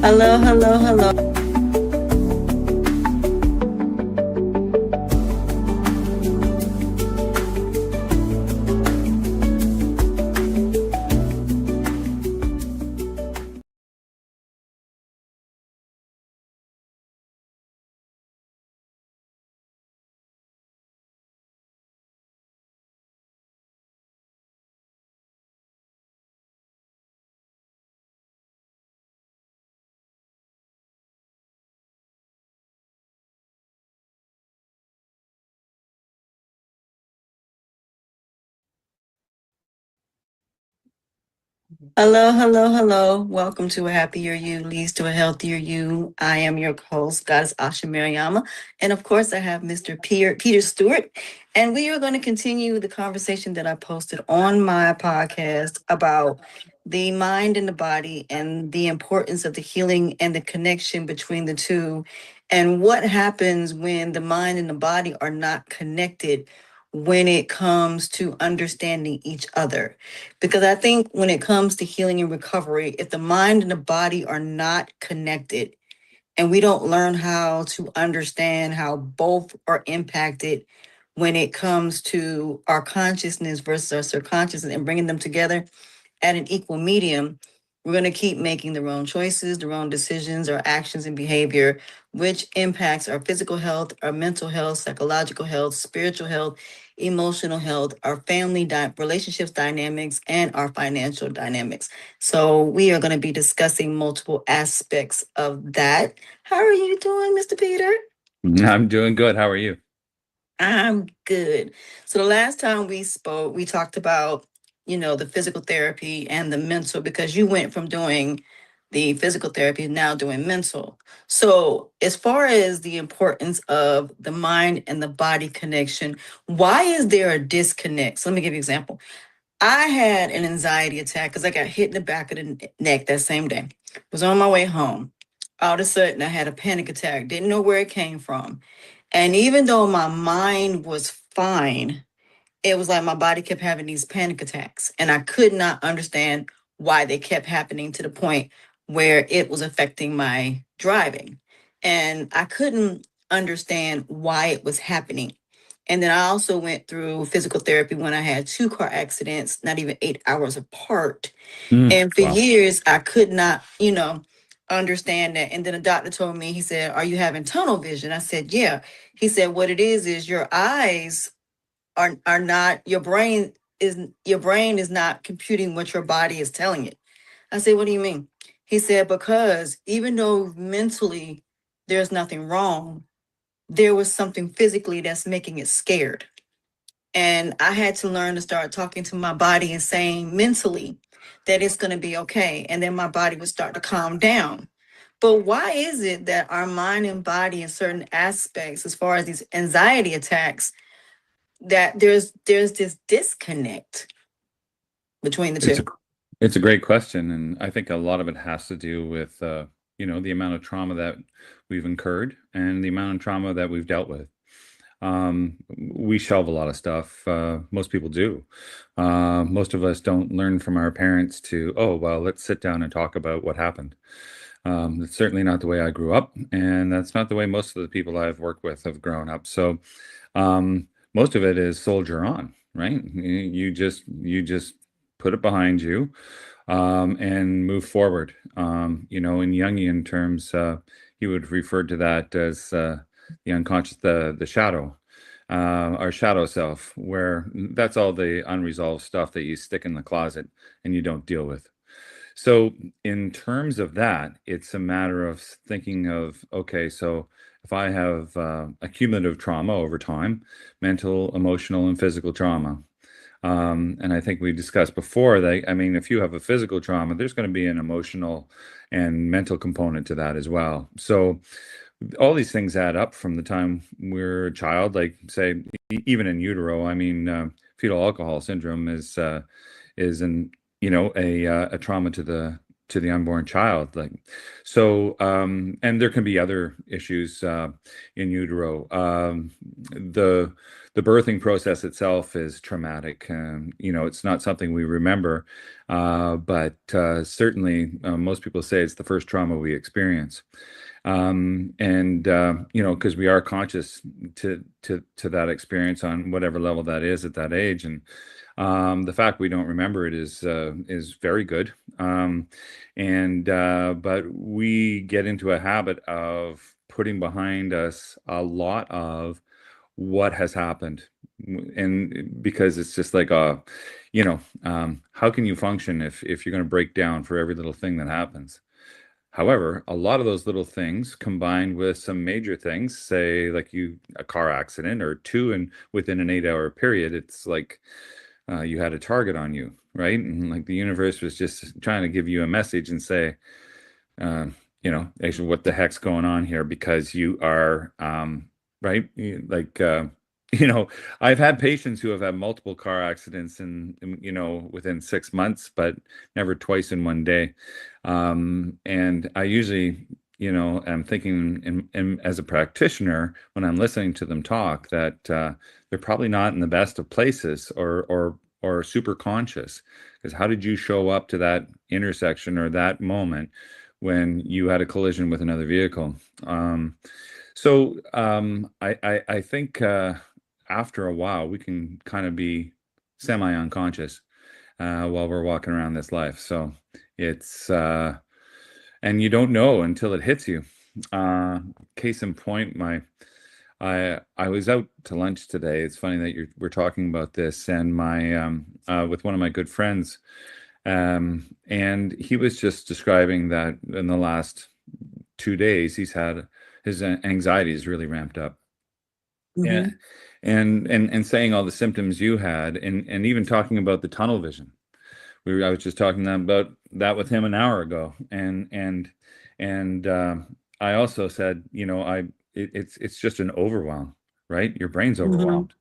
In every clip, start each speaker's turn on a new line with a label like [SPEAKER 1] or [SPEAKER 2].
[SPEAKER 1] Hello, hello, hello. Hello, hello, hello. Welcome to A Happier You Leads to a Healthier You. I am your host, Goddess Asha Mariama. And of course, I have Mr. Peter Stuart. And we are going to continue the conversation that I posted on my podcast about the mind and the body and the importance of the healing and the connection between the two. And what happens when the mind and the body are not connected when it comes to understanding each other. Because I think when it comes to healing and recovery, if the mind and the body are not connected and we don't learn how to understand how both are impacted when it comes to our consciousness versus our subconscious and bringing them together at an equal medium, we're going to keep making the wrong choices, the wrong decisions, our actions and behavior, which impacts our physical health, our mental health, psychological health, spiritual health, emotional health, our relationships dynamics, and our financial dynamics. So we are going to be discussing multiple aspects of that. How are you doing, Mr. Peter?
[SPEAKER 2] I'm doing good. How are you?
[SPEAKER 1] I'm good. So the last time we spoke, we talked about, the physical therapy and the mental because you went from doing the physical therapy now doing mental. So as far as the importance of the mind and the body connection, why is there a disconnect? So let me give you an example. I had an anxiety attack because I got hit in the back of the neck that same day. Was on my way home. All of a sudden, I had a panic attack. Didn't know where it came from. And even though my mind was fine, it was like my body kept having these panic attacks. And I could not understand why they kept happening to the point where it was affecting my driving. And I couldn't understand why it was happening. And then I also went through physical therapy when I had two car accidents, not even 8 hours apart. And for
[SPEAKER 2] Wow.
[SPEAKER 1] years, I could not, understand that. And then a doctor told me, he said, "Are you having tunnel vision?" I said, "Yeah." He said, "What it is your eyes are not, your brain is not computing what your body is telling it." I said, "What do you mean?" He said, "Because even though mentally there's nothing wrong, there was something physically that's making it scared." And I had to learn to start talking to my body and saying mentally that it's going to be okay. And then my body would start to calm down. But why is it that our mind and body in certain aspects, as far as these anxiety attacks, that there's this disconnect between the
[SPEAKER 2] It's a
[SPEAKER 1] two?
[SPEAKER 2] it's a great question, and I think a lot of it has to do with the amount of trauma that we've incurred and the amount of trauma that we've dealt with. We shelve a lot of stuff. Most people do. Most of us don't learn from our parents to, oh, well, let's sit down and talk about what happened. That's certainly not the way I grew up, and that's not the way most of the people I've worked with have grown up. So, most of it is soldier on, right? You just put it behind you, and move forward. In Jungian terms, he would refer to that as the unconscious, the shadow, our shadow self, where that's all the unresolved stuff that you stick in the closet and you don't deal with. So, in terms of that, it's a matter of thinking of, okay, so if I have accumulative trauma over time, mental, emotional, and physical trauma, and I think we discussed before that, I mean, if you have a physical trauma, there's going to be an emotional and mental component to that as well. So, all these things add up from the time we're a child, like say, even in utero. I mean, fetal alcohol syndrome is an a trauma to the unborn child, like so. And there can be other issues in utero. The the birthing process itself is traumatic. It's not something we remember, but certainly most people say it's the first trauma we experience. And because we are conscious to that experience on whatever level that is at that age, and the fact we don't remember it is very good. But we get into a habit of putting behind us a lot of what has happened, and because it's just like how can you function if you're going to break down for every little thing that happens? However, a lot of those little things combined with some major things, say like a car accident or two, and within an 8-hour period, it's like you had a target on you, right? And like the universe was just trying to give you a message and say, uh, actually, what the heck's going on here? Because you are, right? Like, I've had patients who have had multiple car accidents within 6 months, but never twice in one day. And I usually, am thinking as a practitioner when I'm listening to them talk that they're probably not in the best of places or super conscious. Because how did you show up to that intersection or that moment when you had a collision with another vehicle? I think after a while we can kind of be semi-unconscious while we're walking around this life. So it's and you don't know until it hits you. Uh, Case in point, I was out to lunch today. It's funny that we're talking about this, and my with one of my good friends, and he was just describing that in the last 2 days he's had his anxiety is really ramped up. Yeah,
[SPEAKER 1] Mm-hmm.
[SPEAKER 2] and saying all the symptoms you had, and even talking about the tunnel vision. I was just talking about that with him an hour ago, and I also said, it's just an overwhelm, right? Your brain's
[SPEAKER 1] Mm-hmm.
[SPEAKER 2] overwhelmed,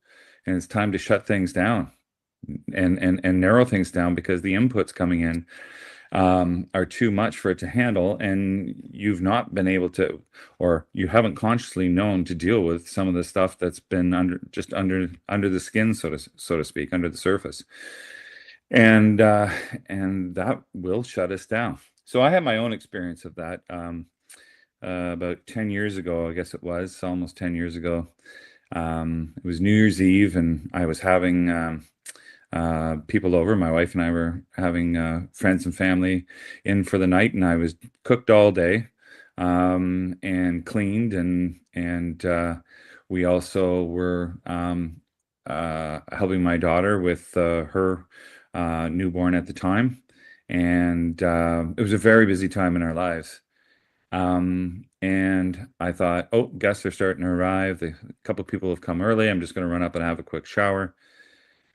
[SPEAKER 2] and it's time to shut things down and narrow things down because the inputs coming in are too much for it to handle, and you've not been able to, or you haven't consciously known to deal with some of the stuff that's been under the skin, so to speak, under the surface, and that will shut us down. So I had my own experience of that about 10 years ago, I guess it was almost 10 years ago. It was New Year's Eve, and I was having people over. My wife and I were having friends and family in for the night, and I was cooked all day and cleaned, and we also were helping my daughter with her newborn at the time, and it was a very busy time in our lives. And I thought, oh, guests are starting to arrive. A couple of people have come early. I'm just going to run up and have a quick shower.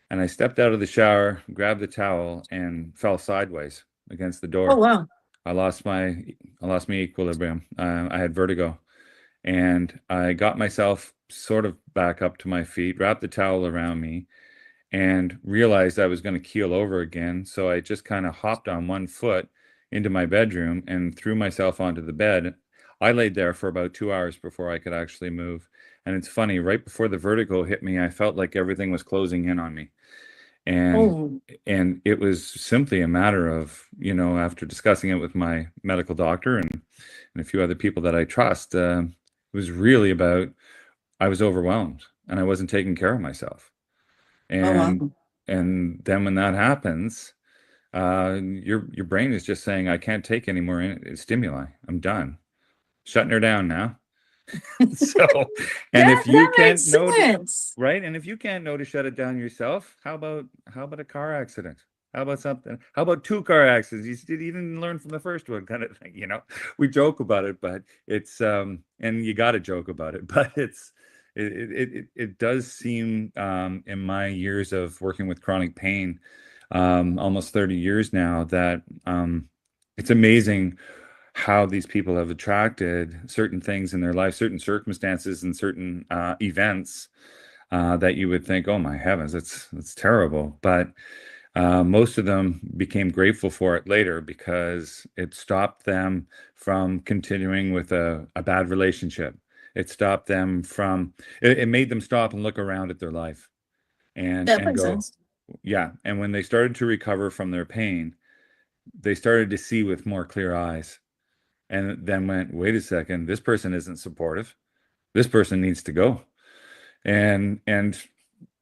[SPEAKER 2] And I stepped out of the shower, grabbed the towel, and fell sideways against the
[SPEAKER 1] Oh,
[SPEAKER 2] door.
[SPEAKER 1] wow.
[SPEAKER 2] I lost my equilibrium. I had vertigo, and I got myself sort of back up to my feet, wrapped the towel around me, and realized I was going to keel over again. So I just kind of hopped on one foot into my bedroom and threw myself onto the bed. I laid there for about 2 hours before I could actually move. And it's funny, right before the vertigo hit me, I felt like everything was closing in on me. And
[SPEAKER 1] Oh,
[SPEAKER 2] it was simply a matter of, after discussing it with my medical doctor and a few other people that I trust, it was really about I was overwhelmed and I wasn't taking care of myself.
[SPEAKER 1] oh, wow.
[SPEAKER 2] And then when that happens, your brain is just saying, I can't take any more stimuli. I'm done. Shutting her down now. So, and
[SPEAKER 1] That
[SPEAKER 2] if you
[SPEAKER 1] that makes
[SPEAKER 2] can't know to,
[SPEAKER 1] sense.
[SPEAKER 2] right, and if you can't know to shut it down yourself, how about a car accident? How about something? How about two car accidents? You didn't learn from the first one, kind of thing. We joke about it, but it's and you got to joke about it, but it does seem in my years of working with chronic pain, almost 30 years now, that it's amazing how these people have attracted certain things in their life, certain circumstances, and certain events that you would think, "Oh my heavens, that's terrible." But most of them became grateful for it later because it stopped them from continuing with a bad relationship. It stopped them from, it made them stop and look around at their life
[SPEAKER 1] That
[SPEAKER 2] and
[SPEAKER 1] makes
[SPEAKER 2] go,
[SPEAKER 1] sense.
[SPEAKER 2] yeah. And when they started to recover from their pain, they started to see with more clear eyes and then went, wait a second, this person isn't supportive. This person needs to go. And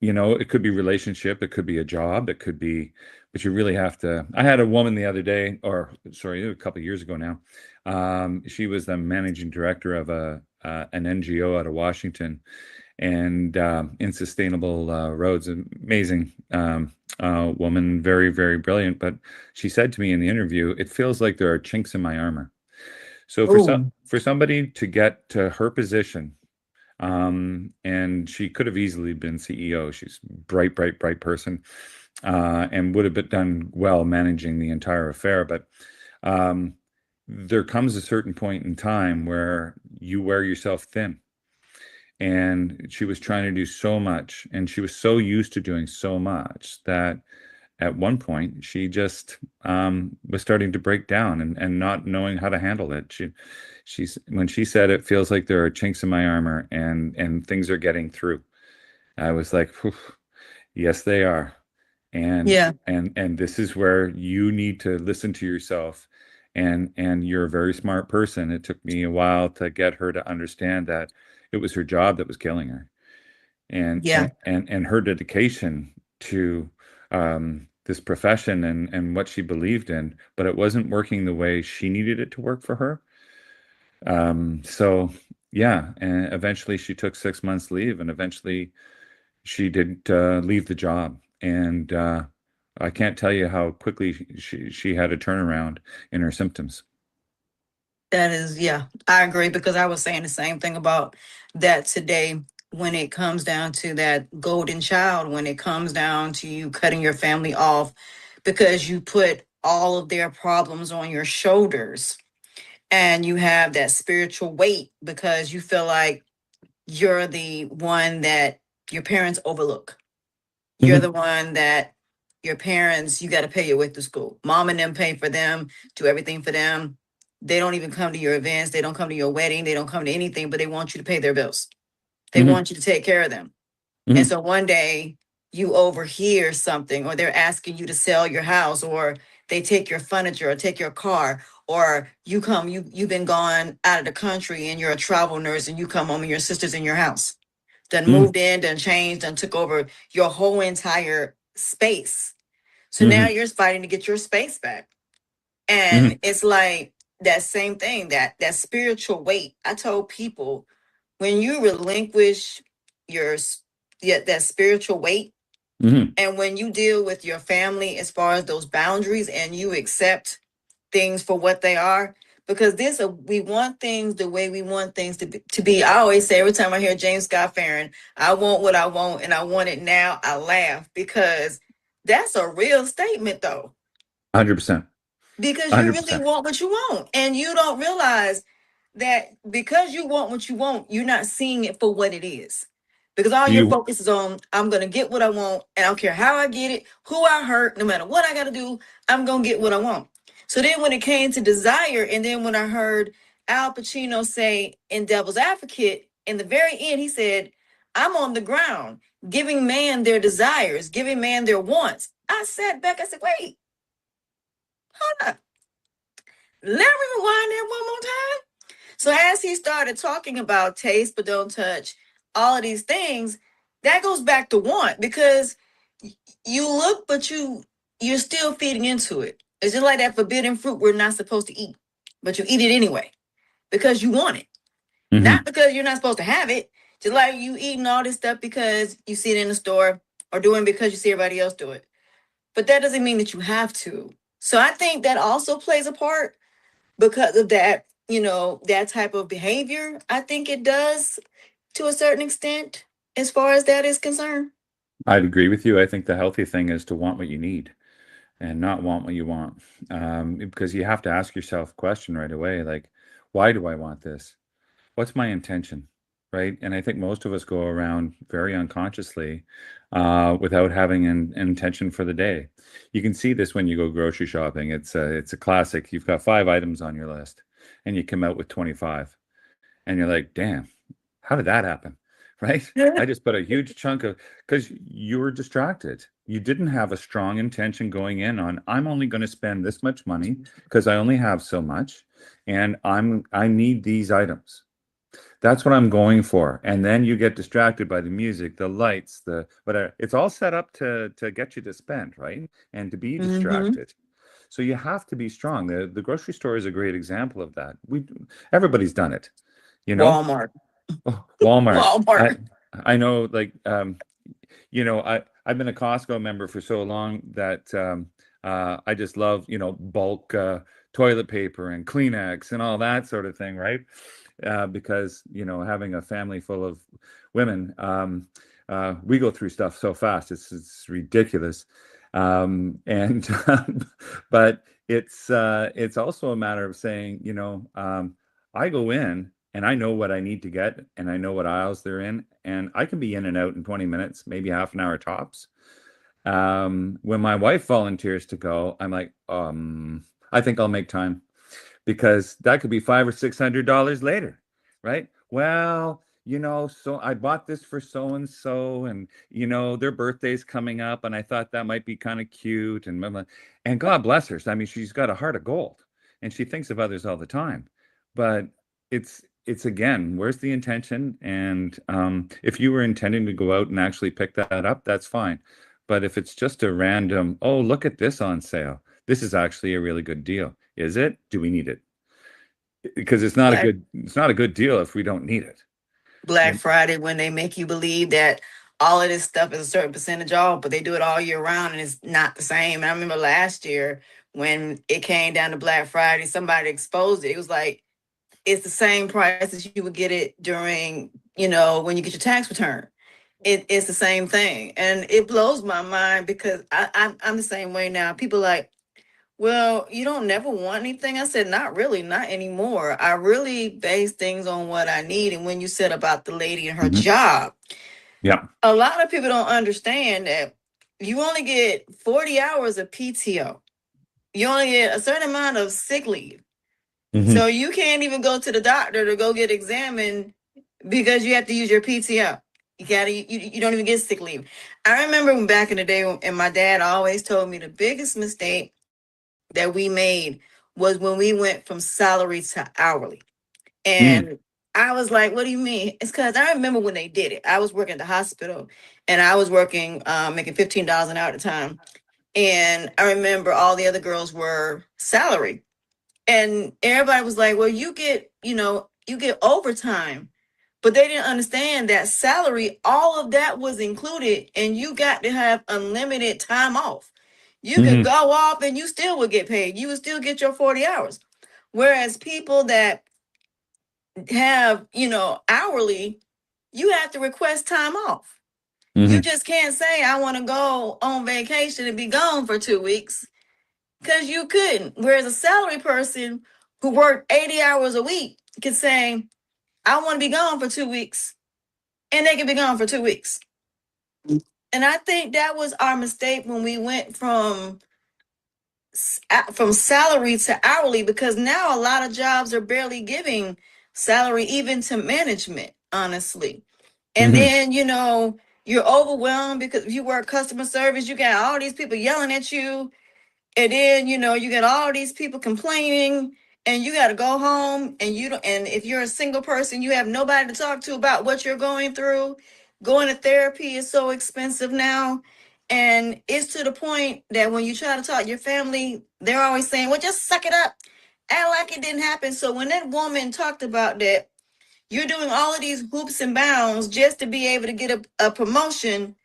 [SPEAKER 2] it could be relationship, it could be a job, it could be, but you really have to. I had a woman the other day, or sorry, a couple of years ago now. She was the managing director of an NGO out of Washington, and in sustainable roads. Amazing woman, very, very brilliant. But she said to me in the interview, "It feels like there are chinks in my armor." So
[SPEAKER 1] Oh,
[SPEAKER 2] for somebody to get to her position, and she could have easily been CEO. She's bright, bright, bright person, and would have been done well managing the entire affair. But um, there comes a certain point in time where you wear yourself thin. And she was trying to do so much, and she was so used to doing so much that at one point she just was starting to break down and not knowing how to handle it. She's when she said it feels like there are chinks in my armor and things are getting through. I was like, "Phew, yes, they are. And
[SPEAKER 1] yeah,
[SPEAKER 2] and this is where you need to listen to yourself. And you're a very smart person. It took me a while to get her to understand that it was her job that was killing her and
[SPEAKER 1] yeah.
[SPEAKER 2] and her dedication to this profession and what she believed in, but it wasn't working the way she needed it to work for her. So yeah, and eventually she took 6 months leave, and eventually she did leave the job. And I can't tell you how quickly she had a turnaround in her symptoms.
[SPEAKER 1] That is, yeah, I agree because I was saying the same thing about that today when it comes down to that golden child, when it comes down to you cutting your family off because you put all of their problems on your shoulders and you have that spiritual weight because you feel like you're the one that your parents overlook. You're
[SPEAKER 2] Hmm.
[SPEAKER 1] the one that your parents, you got to pay your way through school. Mom and them pay for them, do everything for them. They don't even come to your events. They don't come to your wedding. They don't come to anything, but they want you to pay their bills. They
[SPEAKER 2] Hmm.
[SPEAKER 1] want you to take care of them. And
[SPEAKER 2] Hmm.
[SPEAKER 1] so one day you overhear something, or they're asking you to sell your house, or they take your furniture, or take your car, or you've been gone out of the country and you're a travel nurse and you come home and your sister's in your house done
[SPEAKER 2] Hmm.
[SPEAKER 1] moved in, done changed, done took over your whole entire space. So now
[SPEAKER 2] Hmm.
[SPEAKER 1] you're fighting to get your space back. And
[SPEAKER 2] Hmm.
[SPEAKER 1] it's like that same thing, that spiritual weight. I told people when you relinquish your yeah, that spiritual weight,
[SPEAKER 2] Hmm.
[SPEAKER 1] and when you deal with your family as far as those boundaries and you accept things for what they are, because we want things the way we want things to be. I always say every time I hear James Scott Farron, I want what I want and I want it now, I laugh because that's a real statement though,
[SPEAKER 2] 100%.
[SPEAKER 1] because you really
[SPEAKER 2] 100%.
[SPEAKER 1] want what you want and you don't realize that because you want what you want, you're not seeing it for what it is. Because all
[SPEAKER 2] Do
[SPEAKER 1] your
[SPEAKER 2] you
[SPEAKER 1] focus is on, I'm going to get what I want, and I don't care how I get it, who I hurt, no matter what I got to do, I'm going to get what I want. So then when it came to desire, and then when I heard Al Pacino say in Devil's Advocate, in the very end, he said, I'm on the ground giving man their desires, giving man their wants. I sat back, I said, wait, hold up. Let me rewind that one more time. So as he started talking about taste but don't touch, all of these things, that goes back to want because you look, but you're still feeding into it. It's just like that forbidden fruit we're not supposed to eat, but you eat it anyway because you want it, not
[SPEAKER 2] Mhm.
[SPEAKER 1] because you're not supposed to have it. Just like you eating all this stuff because you see it in the store or doing because you see everybody else do it. But that doesn't mean that you have to. So I think that also plays a part because of that, that type of behavior. I think it does to a certain extent as far as that is concerned.
[SPEAKER 2] I'd agree with you. I think the healthy thing is to want what you need and not want what you want. Because you have to ask yourself a question right away, like, why do I want this? What's my intention? Right. And I think most of us go around very unconsciously without having an intention for the day. You can see this when you go grocery shopping. It's a classic. You've got 5 items on your list and you come out with 25 and you're like, damn. how did that happen? Right? I just put a huge chunk of, because you were distracted. You didn't have a strong intention going in on, I'm only going to spend this much money because I only have so much, and I need these items. That's what I'm going for. And then you get distracted by the music, the lights, the whatever. It's all set up to get you to spend, right? And to be
[SPEAKER 1] Mm-hmm.
[SPEAKER 2] distracted. So you have to be strong. The grocery store is a great example of that. Everybody's done it, you know?
[SPEAKER 1] Walmart.
[SPEAKER 2] Oh, Walmart. I
[SPEAKER 1] Walmart.
[SPEAKER 2] I know, like, I've been a Costco member for so long that I just love, bulk toilet paper and Kleenex and all that sort of thing, right? Because having a family full of women, we go through stuff so fast, it's ridiculous. And but it's also a matter of saying, I go in and I know what I need to get, and I know what aisles they're in, and I can be in and out in 20 minutes, maybe half an hour tops. When my wife volunteers to go, I'm like, I think I'll make time, because that could be $500 or $600 later, right? Well, so I bought this for so and so, and their birthday's coming up, and I thought that might be kind of cute, and blah, blah. And God bless her. I mean, she's got a heart of gold, and she thinks of others all the time. But it's again, where's the intention? And if you were intending to go out and actually pick that up, that's fine. But if it's just a random, oh, look at this on sale. This is actually a really good deal. Is it? Do we need it? Because
[SPEAKER 1] Black
[SPEAKER 2] it's not a good deal if we don't need it.
[SPEAKER 1] Black
[SPEAKER 2] And
[SPEAKER 1] Friday, when they make you believe that all of this stuff is a certain percentage off, but they do it all year round and it's not the same. And I remember last year when it came down to Black Friday, somebody exposed it. It was like it's the same price as you would get it during, when you get your tax return. It's the same thing. And it blows my mind because I'm the same way now. People like, well, you don't never want anything. I said, not really, not anymore. I really base things on what I need. And when you said about the lady and her
[SPEAKER 2] mhm,
[SPEAKER 1] job,
[SPEAKER 2] yeah.
[SPEAKER 1] a lot of people don't understand that you only get 40 hours of PTO. You only get a certain amount of sick leave. So
[SPEAKER 2] Hmm.
[SPEAKER 1] you can't even go to the doctor to go get examined because you have to use your PTO. You don't even get sick leave. I remember back in the day, and my dad always told me the biggest mistake that we made was when we went from salary to hourly.
[SPEAKER 2] Mm.
[SPEAKER 1] And I was like, what do you mean? It's because I remember when they did it. I was working at the hospital and I was working, making $15 an hour at the time. And I remember all the other girls were salary. And everybody was like, well, you get overtime. But they didn't understand that salary, all of that was included, and you got to have unlimited time off. You could
[SPEAKER 2] Hmm.
[SPEAKER 1] go off and you still would get paid. You would still get your 40 hours. Whereas people that have, hourly, you have to request time off. You
[SPEAKER 2] Hmm.
[SPEAKER 1] just can't say, I want to go on vacation and be gone for 2 weeks because you couldn't. Whereas a salary person who worked 80 hours a week could say, I want to be gone for 2 weeks, and they can be gone for 2 weeks. And I think that was our mistake when we went from salary to hourly, because now a lot of jobs are barely giving salary even to management, honestly. And
[SPEAKER 2] Hmm.
[SPEAKER 1] then, you're overwhelmed because if you work customer service, you got all these people yelling at you. And then, you get all these people complaining, and you got to go home, and you don't, and if you're a single person, you have nobody to talk to about what you're going through. Going to therapy is so expensive now. And it's to the point that when you try to talk to your family, they're always saying, well, just suck it up. Act like it didn't happen. So when that woman talked about that, you're doing all of these hoops and bounds just to be able to get a promotion,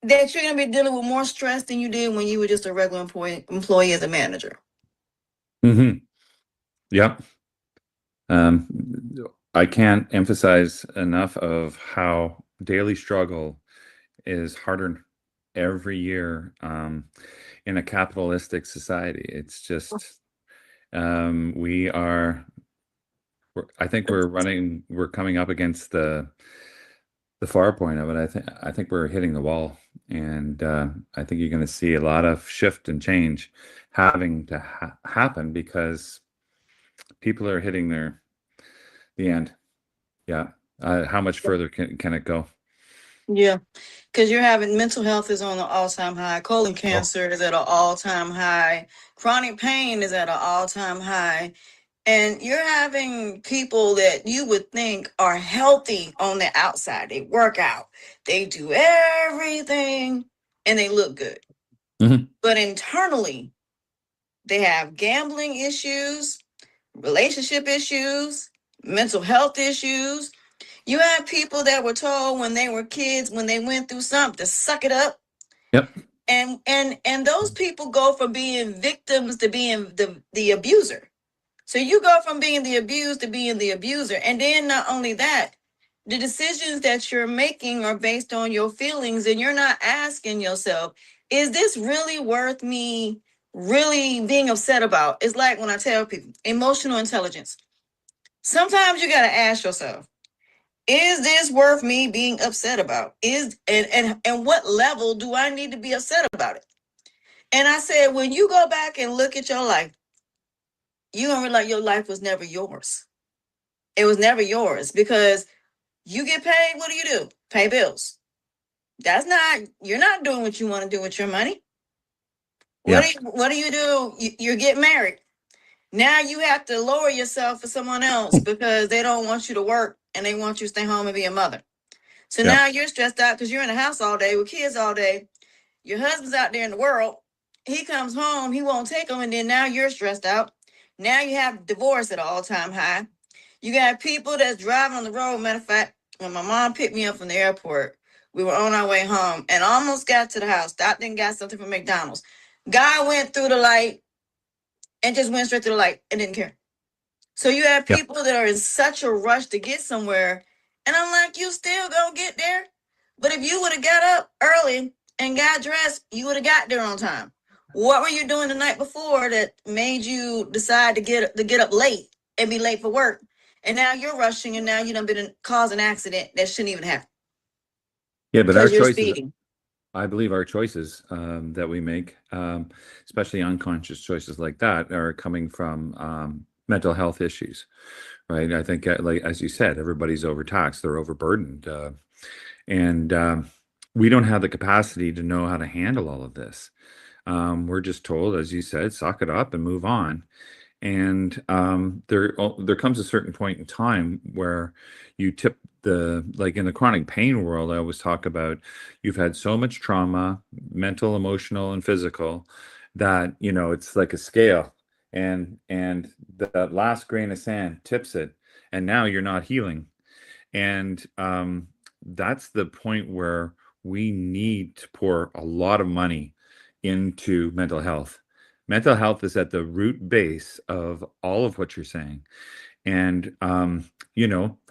[SPEAKER 1] that you're going to be dealing with more stress than you did when you were just a regular employee as a manager.
[SPEAKER 2] Hmm. Yeah. Um, I can't emphasize enough of how daily struggle is harder every year, in a capitalistic society. It's just, we are, I think we're coming up against the far point of it. I think we're hitting the wall, and I think you're going to see a lot of shift and change having to happen because people are hitting the end. Yeah. How much further can it go?
[SPEAKER 1] Yeah, because you're having mental health is on an all-time high. Colon
[SPEAKER 2] Oh,
[SPEAKER 1] cancer is at an all-time high. Chronic pain is at an all-time high. And you're having people that you would think are healthy on the outside. They work out, they do everything, and they look good.
[SPEAKER 2] mhm.
[SPEAKER 1] But internally, they have gambling issues, relationship issues, mental health issues. You have people that were told when they were kids, when they went through something, to suck it up.
[SPEAKER 2] Yep.
[SPEAKER 1] And those people go from being victims to being the abuser. So you go from being the abused to being the abuser. And then not only that, the decisions that you're making are based on your feelings, and you're not asking yourself, is this really worth me really being upset about? It's like when I tell people emotional intelligence. Sometimes you got to ask yourself, is this worth me being upset about? And what level do I need to be upset about it? And I said, when you go back and look at your life, you're gonna realize your life was never yours. It was never yours because you get paid. What do? Pay bills. That's not, you're not doing what you want to do with your money.
[SPEAKER 2] Yeah.
[SPEAKER 1] What do? You're getting married. Now you have to lower yourself for someone else because they don't want you to work and they want you to stay home and be a mother. So
[SPEAKER 2] Yeah.
[SPEAKER 1] now you're stressed out because you're in the house all day with kids all day. Your husband's out there in the world. He comes home, he won't take them, and then now you're stressed out. Now you have divorce at an all-time high. You got people that's driving on the road. Matter of fact, when my mom picked me up from the airport, we were on our way home and almost got to the house. Stopped and got something from McDonald's. Guy went through the light and just went straight through the light and didn't care. So you have
[SPEAKER 2] Yeah.
[SPEAKER 1] people that are in such a rush to get somewhere, and I'm like, you still gonna get there? But if you would have got up early and got dressed, you would have got there on time. What were you doing the night before that made you decide to get up late and be late for work? And now you're rushing, and now you done been cause an accident that shouldn't even happen
[SPEAKER 2] Yeah. But our
[SPEAKER 1] because you're
[SPEAKER 2] choices,
[SPEAKER 1] speeding.
[SPEAKER 2] I believe our choices that we make, especially unconscious choices like that, are coming from mental health issues, right? I think, like as you said, everybody's overtaxed, they're overburdened, and we don't have the capacity to know how to handle all of this. We're just told, as you said, suck it up and move on. And there comes a certain point in time where you tip the, like in the chronic pain world, I always talk about, you've had so much trauma, mental, emotional, and physical, that it's like a scale, and that last grain of sand tips it, and now you're not healing. And that's the point where we need to pour a lot of money into mental health. Mental health is at the root base of all of what you're saying. And for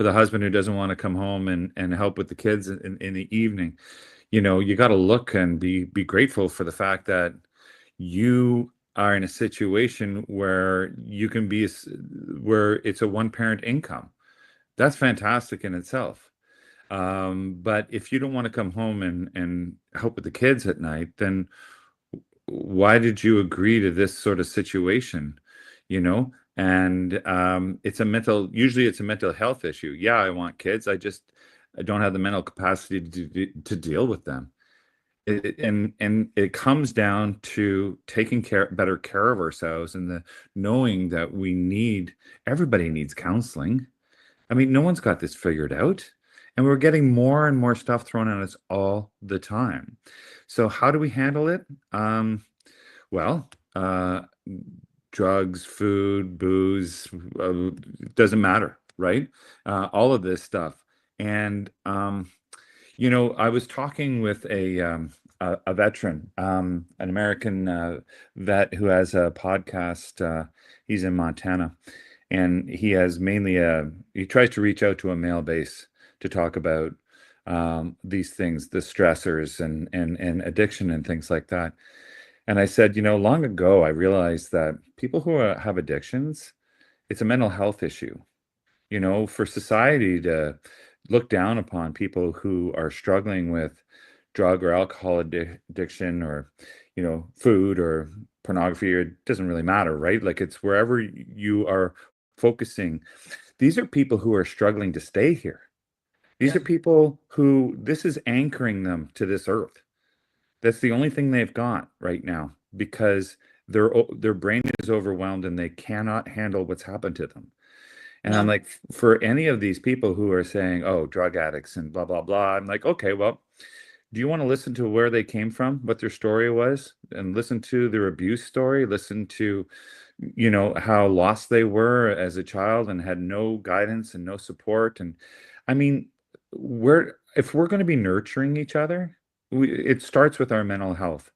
[SPEAKER 2] the husband who doesn't want to come home and help with the kids in the evening, you got to look and be grateful for the fact that you are in a situation where you can be where it's a one parent income. That's fantastic in itself. But if you don't want to come home and help with the kids at night, then why did you agree to this sort of situation? And usually it's a mental health issue. Yeah, I want kids. I don't have the mental capacity to deal with them. And it comes down to taking better care of ourselves, and the knowing that everybody needs counseling. I mean, no one's got this figured out. And we're getting more and more stuff thrown at us all the time. So how do we handle it? Well, drugs, food, booze, doesn't matter, right? All of this stuff. And I was talking with a veteran, an American vet who has a podcast. He's in Montana, and he tries to reach out to a male base to talk about these things, the stressors and addiction and things like that. And I said, long ago, I realized that people who have addictions, it's a mental health issue. For society to look down upon people who are struggling with drug or alcohol addiction, or food or pornography, or it doesn't really matter, right? Like, it's wherever you are focusing. These are people who are struggling to stay here. These
[SPEAKER 1] Yeah.
[SPEAKER 2] are people who this is anchoring them to this earth. That's the only thing they've got right now because their brain is overwhelmed and they cannot handle what's happened to them. And I'm
[SPEAKER 1] No.
[SPEAKER 2] like, for any of these people who are saying, oh, drug addicts and blah, blah, blah, I'm like, okay, well, do you want to listen to where they came from, what their story was, and listen to their abuse story, listen to, how lost they were as a child and had no guidance and no support. And I mean, if we're going to be nurturing each other, it starts with our mental health.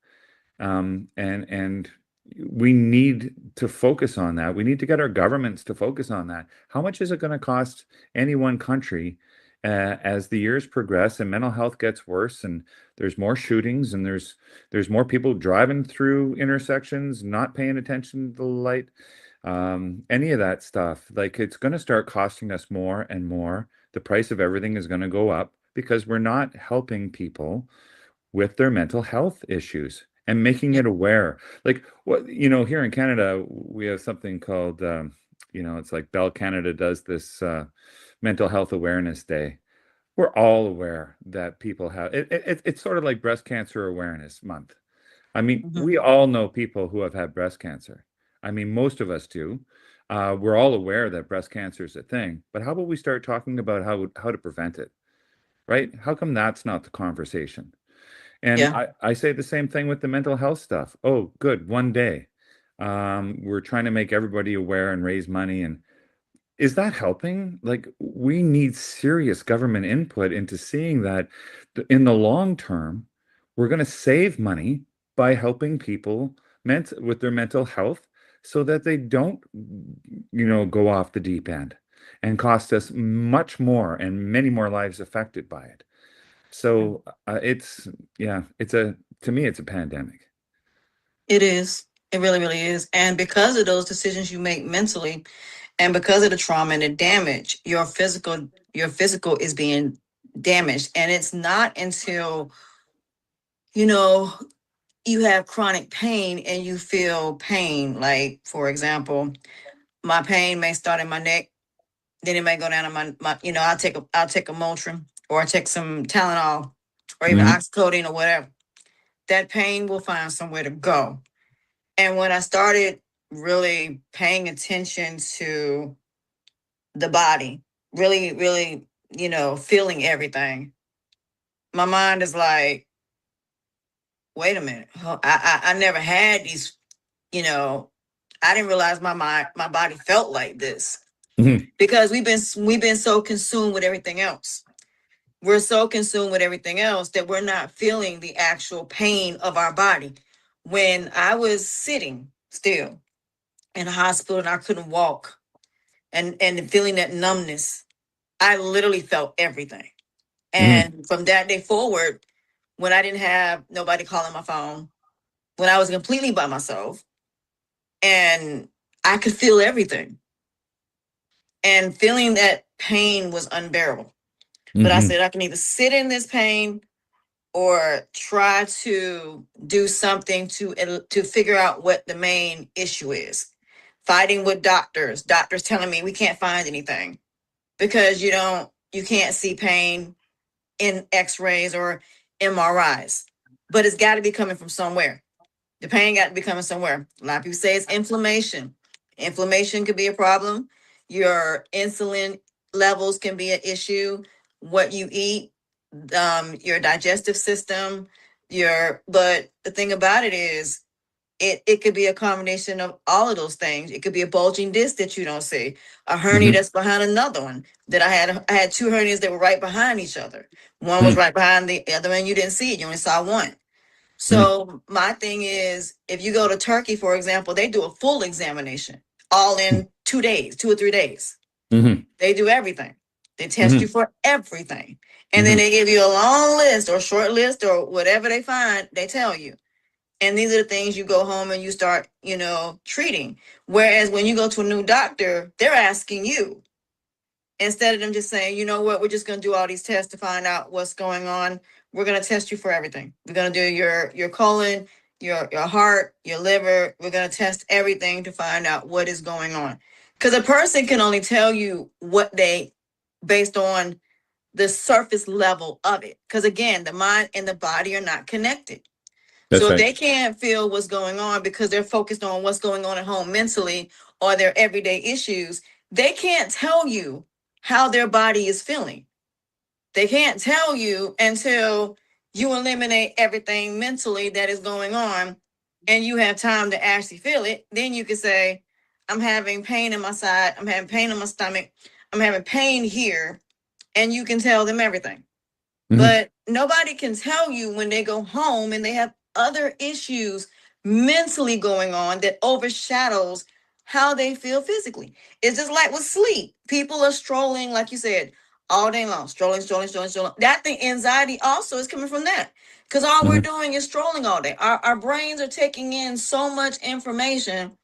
[SPEAKER 2] And we need to focus on that. We need to get our governments to focus on that. How much is it going to cost any one country as the years progress and mental health gets worse and there's more shootings and there's more people driving through intersections, not paying attention to the light, any of that stuff. Like it's going to start costing us more and more. The price of everything is going to go up because we're not helping people with their mental health issues and making
[SPEAKER 1] Yeah.
[SPEAKER 2] it aware. Like what, here in Canada, we have something called, it's like Bell Canada does this mental health awareness day. We're all aware that people have it's sort of like breast cancer awareness month. I mean,
[SPEAKER 1] Mhm.
[SPEAKER 2] we all know people who have had breast cancer. I mean, most of us do. We're all aware that breast cancer is a thing, but how about we start talking about how to prevent it, right? How come that's not the conversation? And
[SPEAKER 1] Yeah.
[SPEAKER 2] I say the same thing with the mental health stuff. Oh, good, one day. We're trying to make everybody aware and raise money. And is that helping? Like, we need serious government input into seeing that in the long term, we're going to save money by helping people with their mental health so that they don't, go off the deep end and cost us much more and many more lives affected by it. So yeah, to me, it's a pandemic.
[SPEAKER 1] It is. It really, really is. And because of those decisions you make mentally, and because of the trauma and the damage, your physical is being damaged. And it's not until, you know, you have chronic pain and you feel pain. Like, for example, my pain may start in my neck, then it may go down to my I'll take a Motrin or I take some Tylenol or even
[SPEAKER 2] Hmm.
[SPEAKER 1] oxycodone or whatever. That pain will find somewhere to go. And when I started really paying attention to the body, really, really, feeling everything, my mind is like, wait a minute. I never had these, you know, I didn't realize my body felt like this
[SPEAKER 2] Hmm.
[SPEAKER 1] because we've been so consumed with everything else. We're so consumed with everything else that we're not feeling the actual pain of our body. When I was sitting still in a hospital and I couldn't walk and feeling that numbness, I literally felt everything.
[SPEAKER 2] Hmm.
[SPEAKER 1] And from that day forward, when I didn't have nobody calling my phone, when I was completely by myself and I could feel everything, and feeling that pain was unbearable. But I
[SPEAKER 2] Hmm.
[SPEAKER 1] said, I can either sit in this pain or try to do something to figure out what the main issue is. Fighting with doctors telling me we can't find anything because you can't see pain in x-rays or MRIs. But it's got to be coming from somewhere. The pain got to be coming somewhere. A lot of people say it's inflammation. Inflammation could be a problem. Your insulin levels can be an issue. What you eat, your digestive system, but the thing about it is it could be a combination of all of those things. It could be a bulging disc that you don't see, a hernia
[SPEAKER 2] Hmm.
[SPEAKER 1] that's behind another one that I had two hernias that were right behind each other. One was
[SPEAKER 2] Hmm.
[SPEAKER 1] right behind the other one. You didn't see it. You only saw one. So my thing is, if you go to Turkey, for example, they do a full examination all in 2 days, 2 or 3 days.
[SPEAKER 2] Hmm.
[SPEAKER 1] They do everything. They test you
[SPEAKER 2] Hmm.
[SPEAKER 1] for everything. And then
[SPEAKER 2] Hmm.
[SPEAKER 1] they give you a long list or short list or whatever they find, they tell you. And these are the things you go home and you start, treating. Whereas when you go to a new doctor, they're asking you, instead of them just saying, you know what, we're just going to do all these tests to find out what's going on. We're going to test you for everything. We're going to do your colon, your heart, your liver. We're going to test everything to find out what is going on. Because a person can only tell you what they, based on the surface level of it. Because again, the mind and the body are not connected.
[SPEAKER 2] That's
[SPEAKER 1] So
[SPEAKER 2] right.
[SPEAKER 1] they can't feel what's going on because they're focused on what's going on at home mentally or their everyday issues. They can't tell you how their body is feeling. They can't tell you until you eliminate everything mentally that is going on and you have time to actually feel it. Then you can say, I'm having pain in my side, I'm having pain in my stomach, I'm having pain here, and you can tell them everything.
[SPEAKER 2] Hmm.
[SPEAKER 1] But nobody can tell you when they go home and they have other issues mentally going on that overshadows how they feel physically. It's just like with sleep. People are strolling, like you said, all day long, strolling, strolling, strolling, strolling. That thing, anxiety also is coming from that. Because all we're
[SPEAKER 2] Hmm.
[SPEAKER 1] doing is strolling all day. Our brains are taking in so much information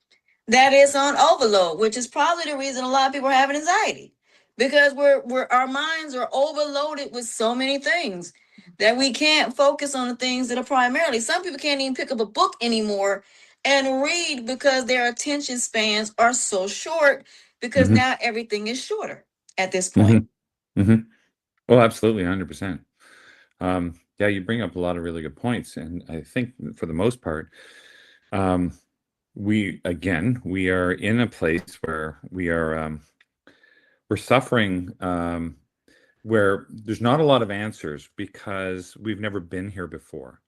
[SPEAKER 1] that is on overload, which is probably the reason a lot of people are having anxiety because we're our minds are overloaded with so many things that we can't focus on the things that are primarily. Some people can't even pick up a book anymore and read because their attention spans are so short because
[SPEAKER 2] Hmm.
[SPEAKER 1] now everything is shorter at this
[SPEAKER 2] Hmm.
[SPEAKER 1] point.
[SPEAKER 2] Hmm. Oh, absolutely, 100%. Yeah, you bring up a lot of really good points, and I think for the most part, um, we are in a place where we're suffering, where there's not a lot of answers because we've never been here before.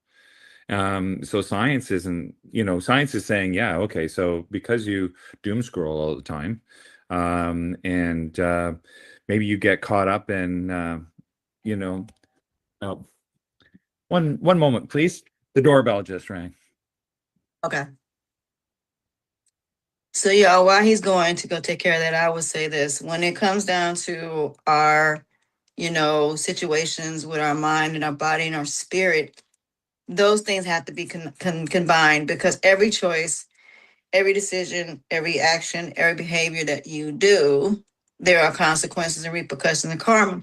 [SPEAKER 2] So science isn't, science is saying, yeah, okay, so because you doom scroll all the time, and maybe you get caught up in, you know, oh, one moment, please. The doorbell just rang.
[SPEAKER 1] Okay. So yeah, while he's going to go take care of that, I would say this. When it comes down to our, situations with our mind and our body and our spirit, those things have to be combined because every choice, every decision, every action, every behavior that you do, there are consequences and repercussions and karma.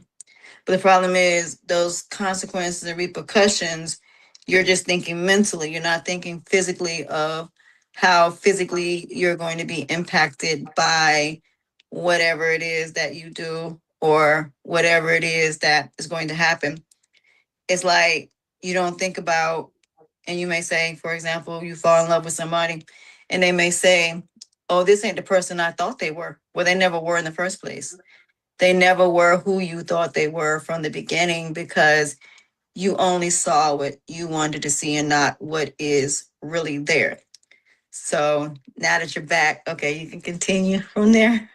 [SPEAKER 1] But the problem is those consequences and repercussions, you're just thinking mentally. You're not thinking physically of how physically you're going to be impacted by whatever it is that you do or whatever it is that is going to happen. It's like you don't think about, and you may say, for example, you fall in love with somebody and they may say, oh, this ain't the person I thought they were. Well, they never were in the first place. They never were who you thought they were from the beginning because you only saw what you wanted to see and not what is really there. So now that you're back, okay, you can continue from there.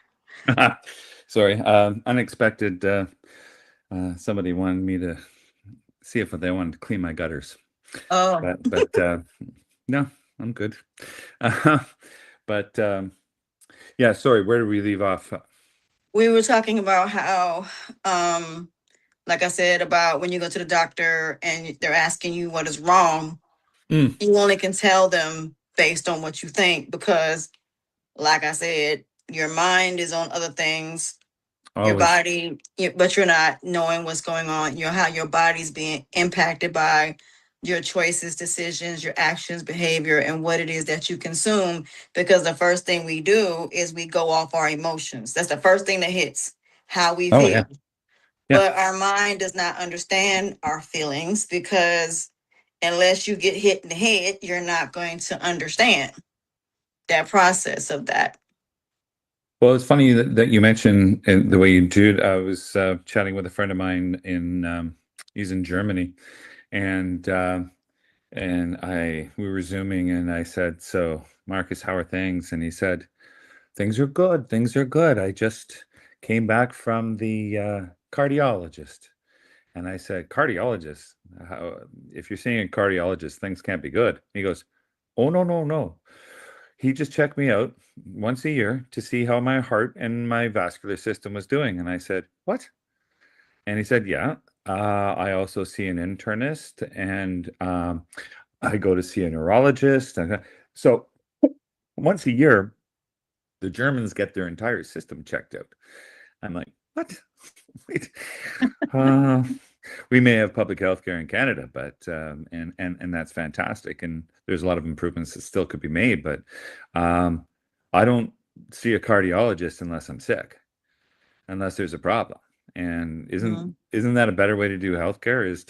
[SPEAKER 2] Sorry, unexpected. Somebody wanted me to see if they wanted to clean my gutters,
[SPEAKER 1] Oh,
[SPEAKER 2] but no, I'm good. Uh, but yeah, sorry, where did we leave off?
[SPEAKER 1] we were talking about how, um, like I said, about when you go to the doctor and they're asking you what is wrong,
[SPEAKER 2] Mm,
[SPEAKER 1] you only can tell them based on what you think because, like I said, your mind is on other things, your
[SPEAKER 2] always.
[SPEAKER 1] body, but you're not knowing what's going on. How your body's being impacted by your choices, decisions, your actions, behavior, and what it is that you consume. Because the first thing we do is we go off our emotions. That's the first thing that hits how we
[SPEAKER 2] Oh yeah,
[SPEAKER 1] feel.
[SPEAKER 2] yeah.
[SPEAKER 1] But our mind does not understand our feelings because unless you get hit in the head, you're not going to understand that process of that.
[SPEAKER 2] Well, it's funny that you mentioned the way you do it. I was chatting with a friend of mine he's in Germany, and we were zooming, and I said, "So, Marcus, how are things?" And he said, "Things are good. Things are good. I just came back from the cardiologist." And I said, "Cardiologist? How, if you're seeing a cardiologist, things can't be good." He goes, "Oh, no, no, no. He just checked me out once a year to see how my heart and my vascular system was doing." And I said, "What?" And he said, "Yeah. I also see an internist, and I go to see a neurologist." And so once a year, the Germans get their entire system checked out. I'm like, what? Wait. Uh, we may have public health care in Canada, but and that's fantastic. And there's a lot of improvements that still could be made, but um, I don't see a cardiologist unless I'm sick, unless there's a problem. And
[SPEAKER 1] Mhm.
[SPEAKER 2] isn't that a better way to do healthcare, is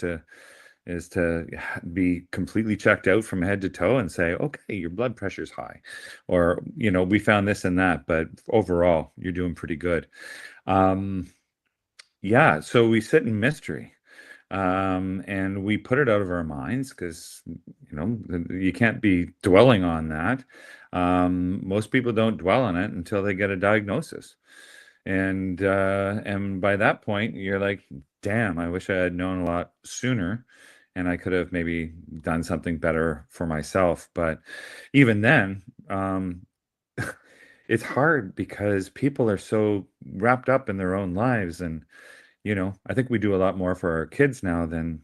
[SPEAKER 2] to be completely checked out from head to toe and say, okay, your blood pressure's high, or we found this and that, but overall you're doing pretty good. Um, yeah, so we sit in mystery, and we put it out of our minds because you can't be dwelling on that. Most people don't dwell on it until they get a diagnosis, and by that point you're like, damn, I wish I had known a lot sooner, and I could have maybe done something better for myself. But even then, it's hard because people are so wrapped up in their own lives. And I think we do a lot more for our kids now than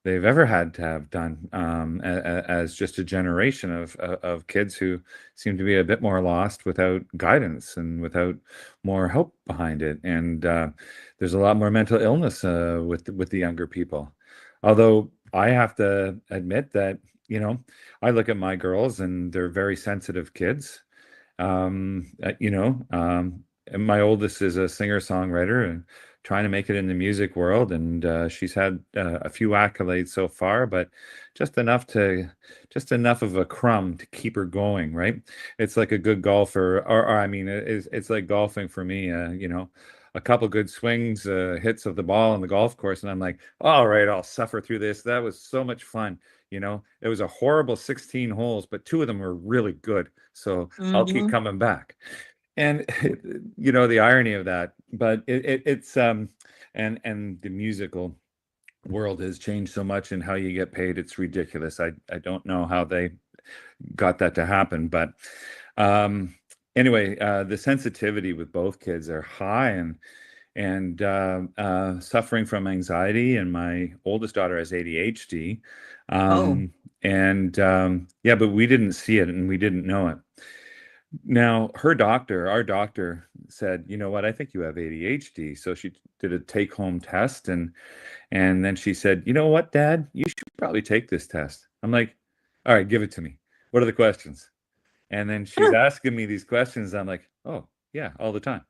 [SPEAKER 2] they've ever had to have done, as just a generation of kids who seem to be a bit more lost without guidance and without more help behind it. And there's a lot more mental illness with the younger people. Although I have to admit that, I look at my girls and they're very sensitive kids. And my oldest is a singer-songwriter and trying to make it in the music world, and she's had a few accolades so far, but just enough to just enough of a crumb to keep her going, right? It's like a good golfer, or I mean, it's like golfing for me. A couple good swings, hits of the ball on the golf course, and I'm like, all right, I'll suffer through this. That was so much fun. It was a horrible 16 holes, but two of them were really good. So I'll keep
[SPEAKER 1] Mhm.
[SPEAKER 2] coming back. And the irony of that, but it's and the musical world has changed so much in how you get paid. It's ridiculous. I don't know how they got that to happen, but um anyway, the sensitivity with both kids are high, and suffering from anxiety, and my oldest daughter has ADHD.
[SPEAKER 1] Oh.
[SPEAKER 2] And yeah, but we didn't see it and we didn't know it. Now, our doctor said, you know what, I think you have ADHD. So she did a take-home test, and then she said, you know what, Dad, you should probably take this test. I'm like, all right, give it to me. What are the questions? And then she's asking me these questions. I'm like, oh, yeah, all the time.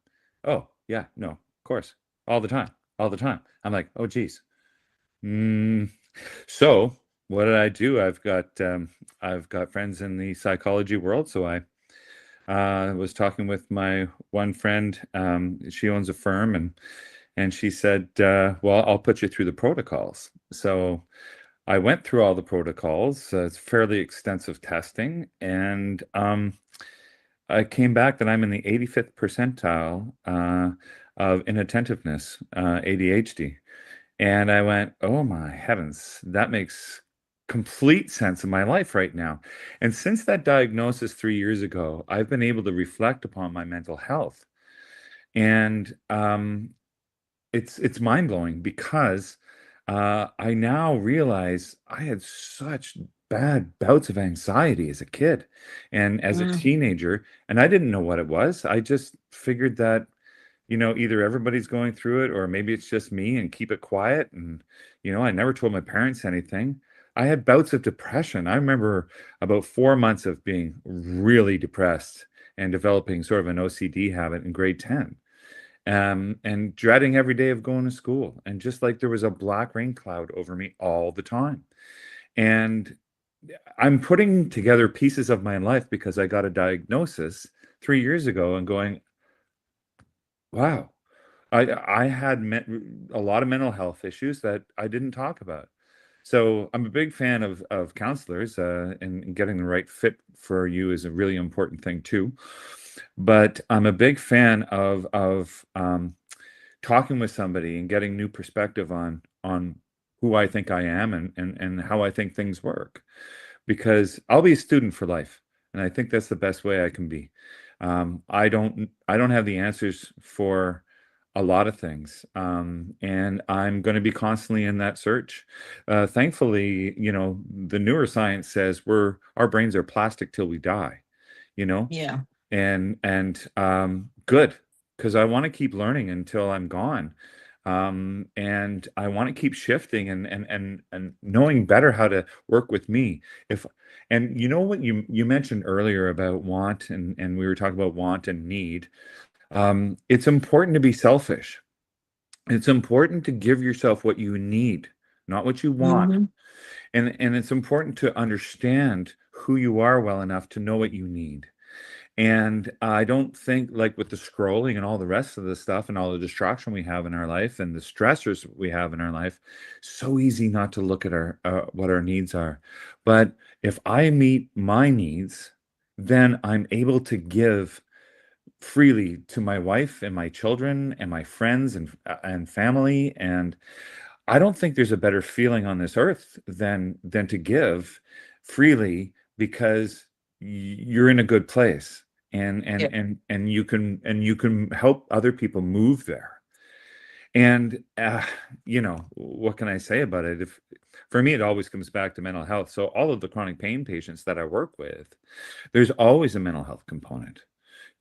[SPEAKER 2] Oh, yeah, no, of course, all the time, all the time. I'm like, oh, geez. Mm. So what did I do? I've got friends in the psychology world, so I was talking with my one friend. She owns a firm, and she said, "Well, I'll put you through the protocols." So I went through all the protocols. It's fairly extensive testing, and I came back that I'm in the 85th percentile of inattentiveness, ADHD. And I went, oh my heavens, that makes complete sense in my life right now. And since that diagnosis 3 years ago, I've been able to reflect upon my mental health. And it's mind blowing because I now realize I had such bad bouts of anxiety as a kid and as a
[SPEAKER 1] Mm.
[SPEAKER 2] teenager, and I didn't know what it was. I just figured that either everybody's going through it or maybe it's just me, and keep it quiet. And, I never told my parents anything. I had bouts of depression. I remember about 4 months of being really depressed and developing sort of an OCD habit in grade 10, and dreading every day of going to school. And just like there was a black rain cloud over me all the time. And I'm putting together pieces of my life because I got a diagnosis 3 years ago and going, wow, I had a lot of mental health issues that I didn't talk about. So I'm a big fan of counselors, and getting the right fit for you is a really important thing too. But I'm a big fan of talking with somebody and getting new perspective on who I think I am, and how I think things work, because I'll be a student for life, and I think that's the best way I can be. I don't have the answers for a lot of things, and I'm going to be constantly in that search. Thankfully, the newer science says our brains are plastic till we die. You know,
[SPEAKER 1] Yeah.
[SPEAKER 2] and good, because I want to keep learning until I'm gone. And I want to keep shifting and knowing better how to work with me. If And you know what you mentioned earlier about want, and we were talking about want and need. It's important to be selfish. It's important to give yourself what you need, not what you want.
[SPEAKER 1] Mm-hmm.
[SPEAKER 2] And it's important to understand who you are well enough to know what you need. And I don't think, like with the scrolling and all the rest of the stuff and all the distraction we have in our life and the stressors we have in our life, so easy not to look at our what our needs are. But if I meet my needs, then I'm able to give freely to my wife and my children and my friends and family. And I don't think there's a better feeling on this earth than to give freely, because you're in a good place,
[SPEAKER 1] Yeah.
[SPEAKER 2] and you can help other people move there. And what can I say about it? If For me, it always comes back to mental health. So all of the chronic pain patients that I work with, there's always a mental health component.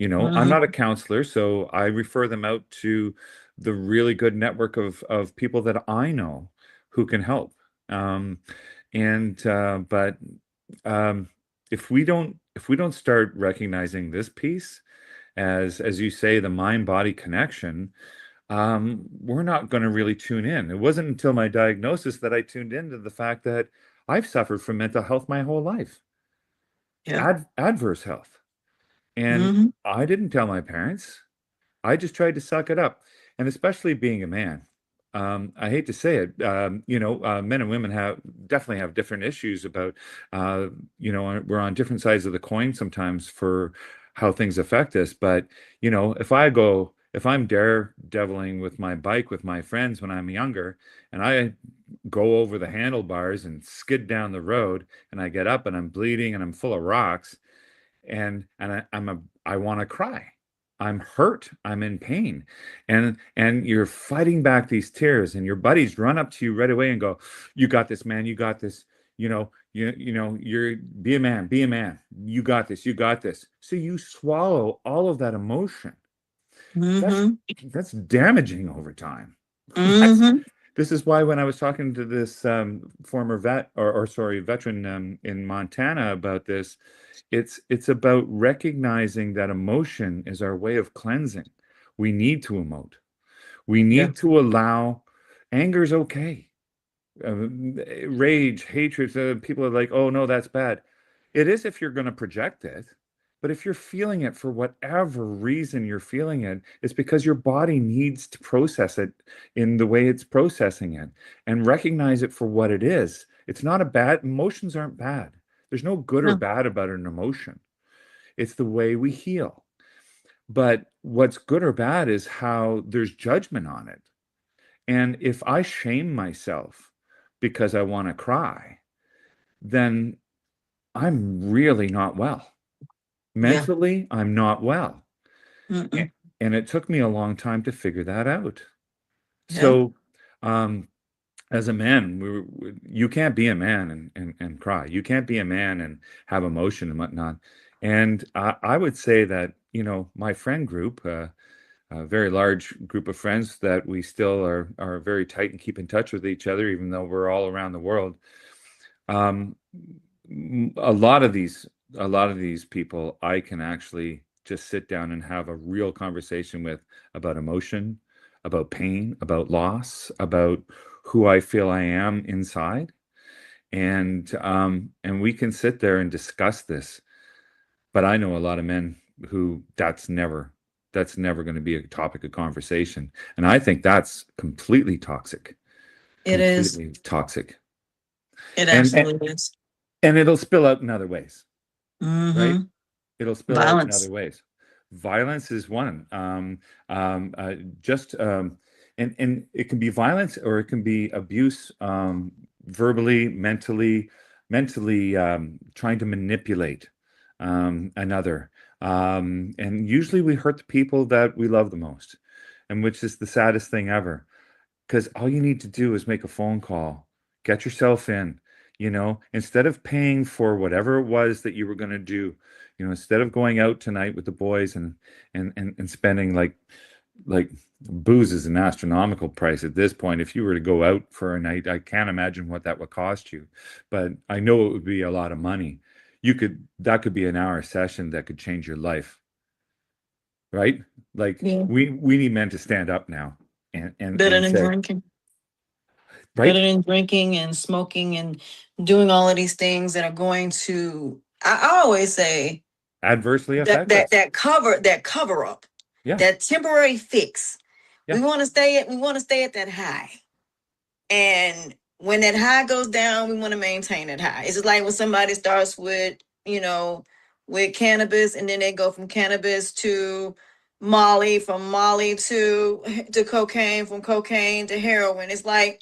[SPEAKER 2] I'm not a
[SPEAKER 1] Mm-hmm.
[SPEAKER 2] counselor, so I refer them out to the really good network of people that I know who can help. Um, and but um, if we don't start recognizing this piece as you say, the mind body connection, we're not going to really tune in. It wasn't until my diagnosis that I tuned into the fact that I've suffered from mental health my whole life,
[SPEAKER 1] Yeah.
[SPEAKER 2] adverse health, and
[SPEAKER 1] Mm-hmm.
[SPEAKER 2] I didn't tell my parents. I just tried to suck it up. And especially being a man, I hate to say it, men and women definitely have different issues about, we're on different sides of the coin sometimes for how things affect us. But, if I'm daredeviling with my bike with my friends when I'm younger, and I go over the handlebars and skid down the road, and I get up and I'm bleeding and I'm full of rocks, I want to cry. I'm hurt. I'm in pain. And you're fighting back these tears, and your buddies run up to you right away and go, "You got this, man. You got this. You're be a man. Be a man. You got this. You got this." So you swallow all of that emotion. That's
[SPEAKER 1] Mm-hmm.
[SPEAKER 2] that's damaging over time. That's
[SPEAKER 1] Mm-hmm.
[SPEAKER 2] This is why when I was talking to this former vet, or sorry, veteran, in Montana about this, it's about recognizing that emotion is our way of cleansing. We need to emote. We
[SPEAKER 1] Yeah.
[SPEAKER 2] need to allow Anger's okay. Rage, hatred. People are like, "Oh no, that's bad." It is if you're going to project it. But if you're feeling it for whatever reason you're feeling it, it's because your body needs to process it in the way it's processing it, and recognize it for what it is. It's not a bad, emotions aren't bad. There's no good or
[SPEAKER 1] No.
[SPEAKER 2] bad about an emotion. It's the way we heal. But what's good or bad is how there's judgment on it. And if I shame myself because I want to cry, then I'm really not well.
[SPEAKER 1] Yeah.
[SPEAKER 2] Mentally, I'm not well. A-
[SPEAKER 1] Mm-mm.
[SPEAKER 2] And it took me a long time to figure that out.
[SPEAKER 1] Yeah.
[SPEAKER 2] So, um, as a man, you can't be a man and cry. You can't be a man and have emotion and whatnot. And I would say that, my friend group, a very large group of friends that we still are very tight and keep in touch with each other, even though we're all around the world. Um, a lot of these people I can actually just sit down and have a real conversation with about emotion, about pain, about loss, about who I feel I am inside. And we can sit there and discuss this. But I know a lot of men who that's never going to be a topic of conversation. And I think that's completely toxic.
[SPEAKER 1] It is.
[SPEAKER 2] Completely toxic.
[SPEAKER 1] It
[SPEAKER 2] And and,
[SPEAKER 1] absolutely is.
[SPEAKER 2] and it'll spill out in other ways, right?
[SPEAKER 1] Mm-hmm.
[SPEAKER 2] It'll spill out in other
[SPEAKER 1] Violence.
[SPEAKER 2] ways. Violence is one. Just And it can be violence, or it can be abuse, verbally, mentally, trying to manipulate another. And usually we hurt the people that we love the most, and which is the saddest thing ever. Because all you need to do is make a phone call, get yourself in, instead of paying for whatever it was that you were going to do, instead of going out tonight with the boys and spending like booze is an astronomical price at this point. If you were to go out for a night, I can't imagine what that would cost you, but I know it would be a lot of money. That could be an hour session that could change your life, right? Like
[SPEAKER 1] Yeah.
[SPEAKER 2] we need men to stand up now
[SPEAKER 1] Better
[SPEAKER 2] and
[SPEAKER 1] than
[SPEAKER 2] say,
[SPEAKER 1] drinking. Better
[SPEAKER 2] right,
[SPEAKER 1] than drinking and smoking and doing all of these things that are going to. I always say
[SPEAKER 2] adversely
[SPEAKER 1] that
[SPEAKER 2] affect us.
[SPEAKER 1] that cover up,
[SPEAKER 2] Yeah,
[SPEAKER 1] that temporary fix.
[SPEAKER 2] yeah.
[SPEAKER 1] We want to stay at that high. And when that high goes down, we want to maintain that high. It's just like when somebody starts with, with cannabis and then they go from cannabis to Molly, from Molly to cocaine, from cocaine to heroin. It's like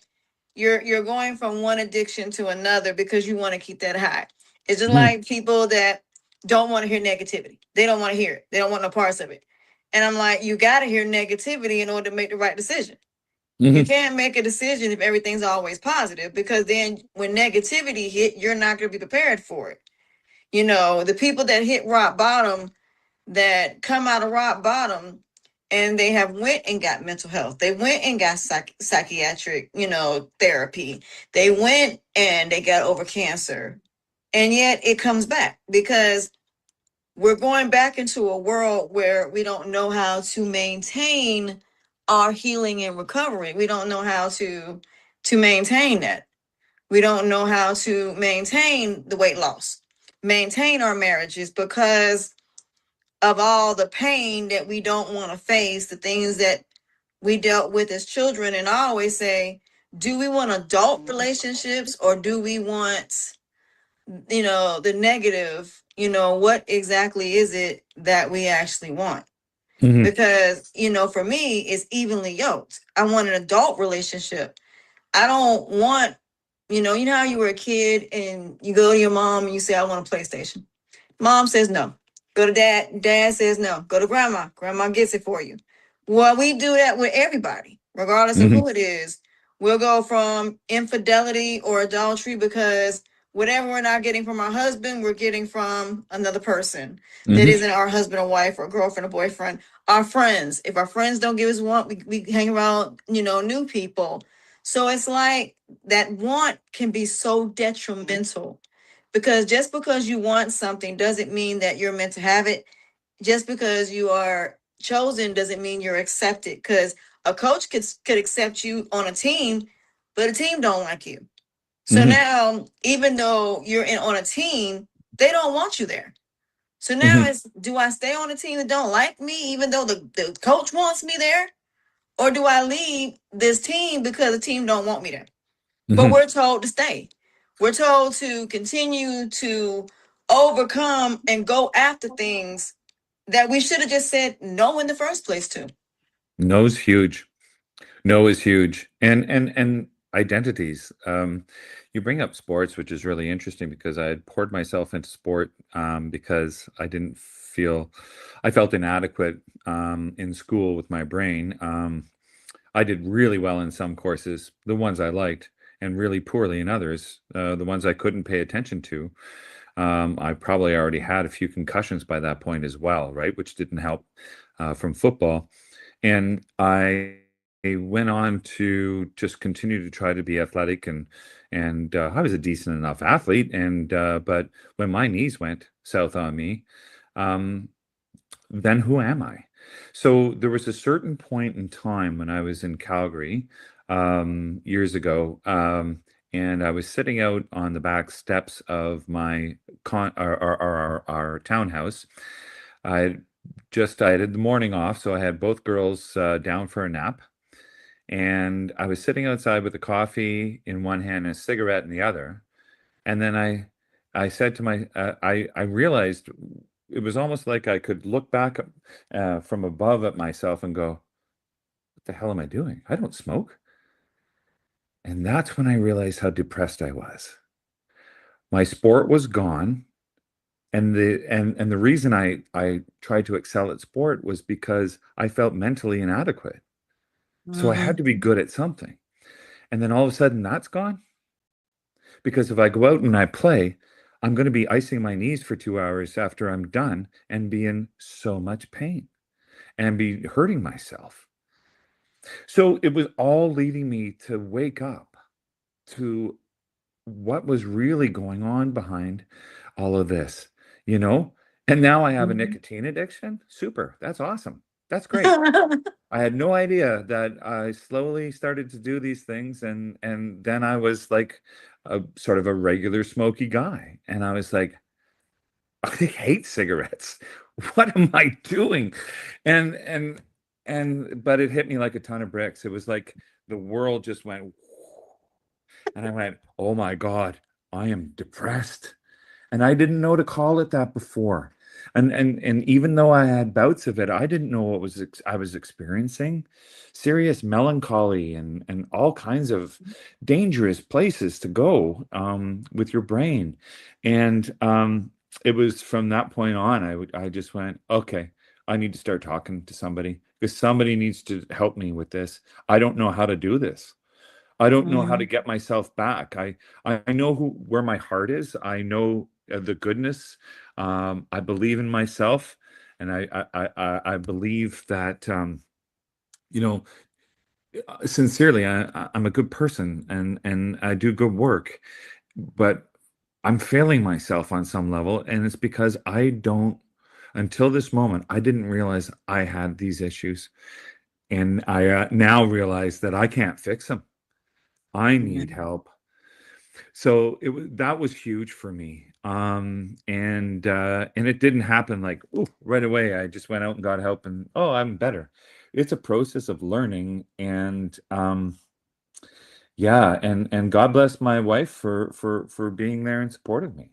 [SPEAKER 1] you're going from one addiction to another because you want to keep that high. It's just
[SPEAKER 2] Mhm,
[SPEAKER 1] like people that don't want to hear negativity. They don't want to hear it. They don't want no parts of it. And I'm like, you got to hear negativity in order to make the right decision. You
[SPEAKER 2] mhm,
[SPEAKER 1] can't make a decision if everything's always positive, because then when negativity hit, you're not going to be prepared for it. The people that hit rock bottom, that come out of rock bottom, and they have went and got mental health. They went and got psychiatric, therapy. They went and they got over cancer. And yet it comes back because we're going back into a world where we don't know how to maintain our healing and recovery. We don't know how to maintain that. We don't know how to maintain the weight loss, maintain our marriages, because of all the pain that we don't want to face, the things that we dealt with as children. And I always say, do we want adult relationships, or do we want, the negative? What exactly is it that we actually want?
[SPEAKER 2] mhm,
[SPEAKER 1] Because, for me, it's evenly yoked. I want an adult relationship. I don't want, how you were a kid and you go to your mom and you say, I want a PlayStation. Mom says no. Go to dad. Dad says no. Go to grandma. Grandma gets it for you. Well, we do that with everybody, regardless of
[SPEAKER 2] mhm,
[SPEAKER 1] who it is. We'll go from infidelity or adultery because whatever we're not getting from our husband, we're getting from another person that
[SPEAKER 2] mhm,
[SPEAKER 1] isn't our husband or wife or girlfriend or boyfriend. Our friends. If our friends don't give us want, we hang around, new people. So it's like that want can be so detrimental, because just because you want something doesn't mean that you're meant to have it. Just because you are chosen doesn't mean you're accepted, because a coach could accept you on a team, but a team don't like you. So
[SPEAKER 2] mhm,
[SPEAKER 1] now, even though you're in on a team, they don't want you there. So now
[SPEAKER 2] mhm,
[SPEAKER 1] it's, do I stay on a team that don't like me even though the coach wants me there? Or do I leave this team because the team don't want me there? But
[SPEAKER 2] mhm.
[SPEAKER 1] we're told to stay. We're told to continue to overcome and go after things that we should have just said no in the first place to.
[SPEAKER 2] No's huge. No is huge. And identities. You bring up sports, which is really interesting because I had poured myself into sport because I felt inadequate in school with my brain. I did really well in some courses, the ones I liked, and really poorly in others, the ones I couldn't pay attention to. I probably already had a few concussions by that point as well, right? Which didn't help from football. And I went on to just continue to try to be athletic, and I was a decent enough athlete. And but when my knees went south on me, um, then who am I? So there was a certain point in time when I was in Calgary years ago, and I was sitting out on the back steps of my our townhouse. I I had the morning off, so I had both girls down for a nap, and I was sitting outside with a coffee in one hand and a cigarette in the other, and then I said to I realized it was almost like I could look back from above at myself and go, "What the hell am I doing? I don't smoke." And that's when I realized how depressed I was. My sport was gone, and the reason I tried to excel at sport was because I felt mentally inadequate. So I had
[SPEAKER 1] Mhm.
[SPEAKER 2] to be good at something. And then all of a sudden that's gone. Because if I go out and I play, I'm going to be icing my knees for 2 hours after I'm done and be in so much pain and be hurting myself. So it was all leading me to wake up to what was really going on behind all of this, you know? And now I have a
[SPEAKER 1] Mhm.
[SPEAKER 2] nicotine addiction. Super. That's awesome. That's great. I had no idea that I slowly started to do these things, and then I was like a sort of a regular smoky guy, and I was like, I hate cigarettes. What am I doing? And but it hit me like a ton of bricks. It was like the world just went, and I went, oh my God, I am depressed. And I didn't know to call it that before. And even though I had bouts of it, I didn't know what I was experiencing. Serious melancholy and all kinds of dangerous places to go with your brain. And it was from that point on, I just went, okay, I need to start talking to somebody because somebody needs to help me with this. I don't know how to do this. I don't know how to
[SPEAKER 1] Mhm.
[SPEAKER 2] get myself back. I know where my heart is. I know the goodness. I believe in myself, and I believe that you know sincerely I'm a good person and I do good work, but I'm failing myself on some level, and it's because I don't. Until this moment, I didn't realize I had these issues, and I now realize that I can't fix them. I
[SPEAKER 1] Yeah.
[SPEAKER 2] need help. So that was huge for me. And it didn't happen like ooh, right away. I just went out and got help and oh, I'm better. It's a process of learning and yeah, and God bless my wife for being there in support of me.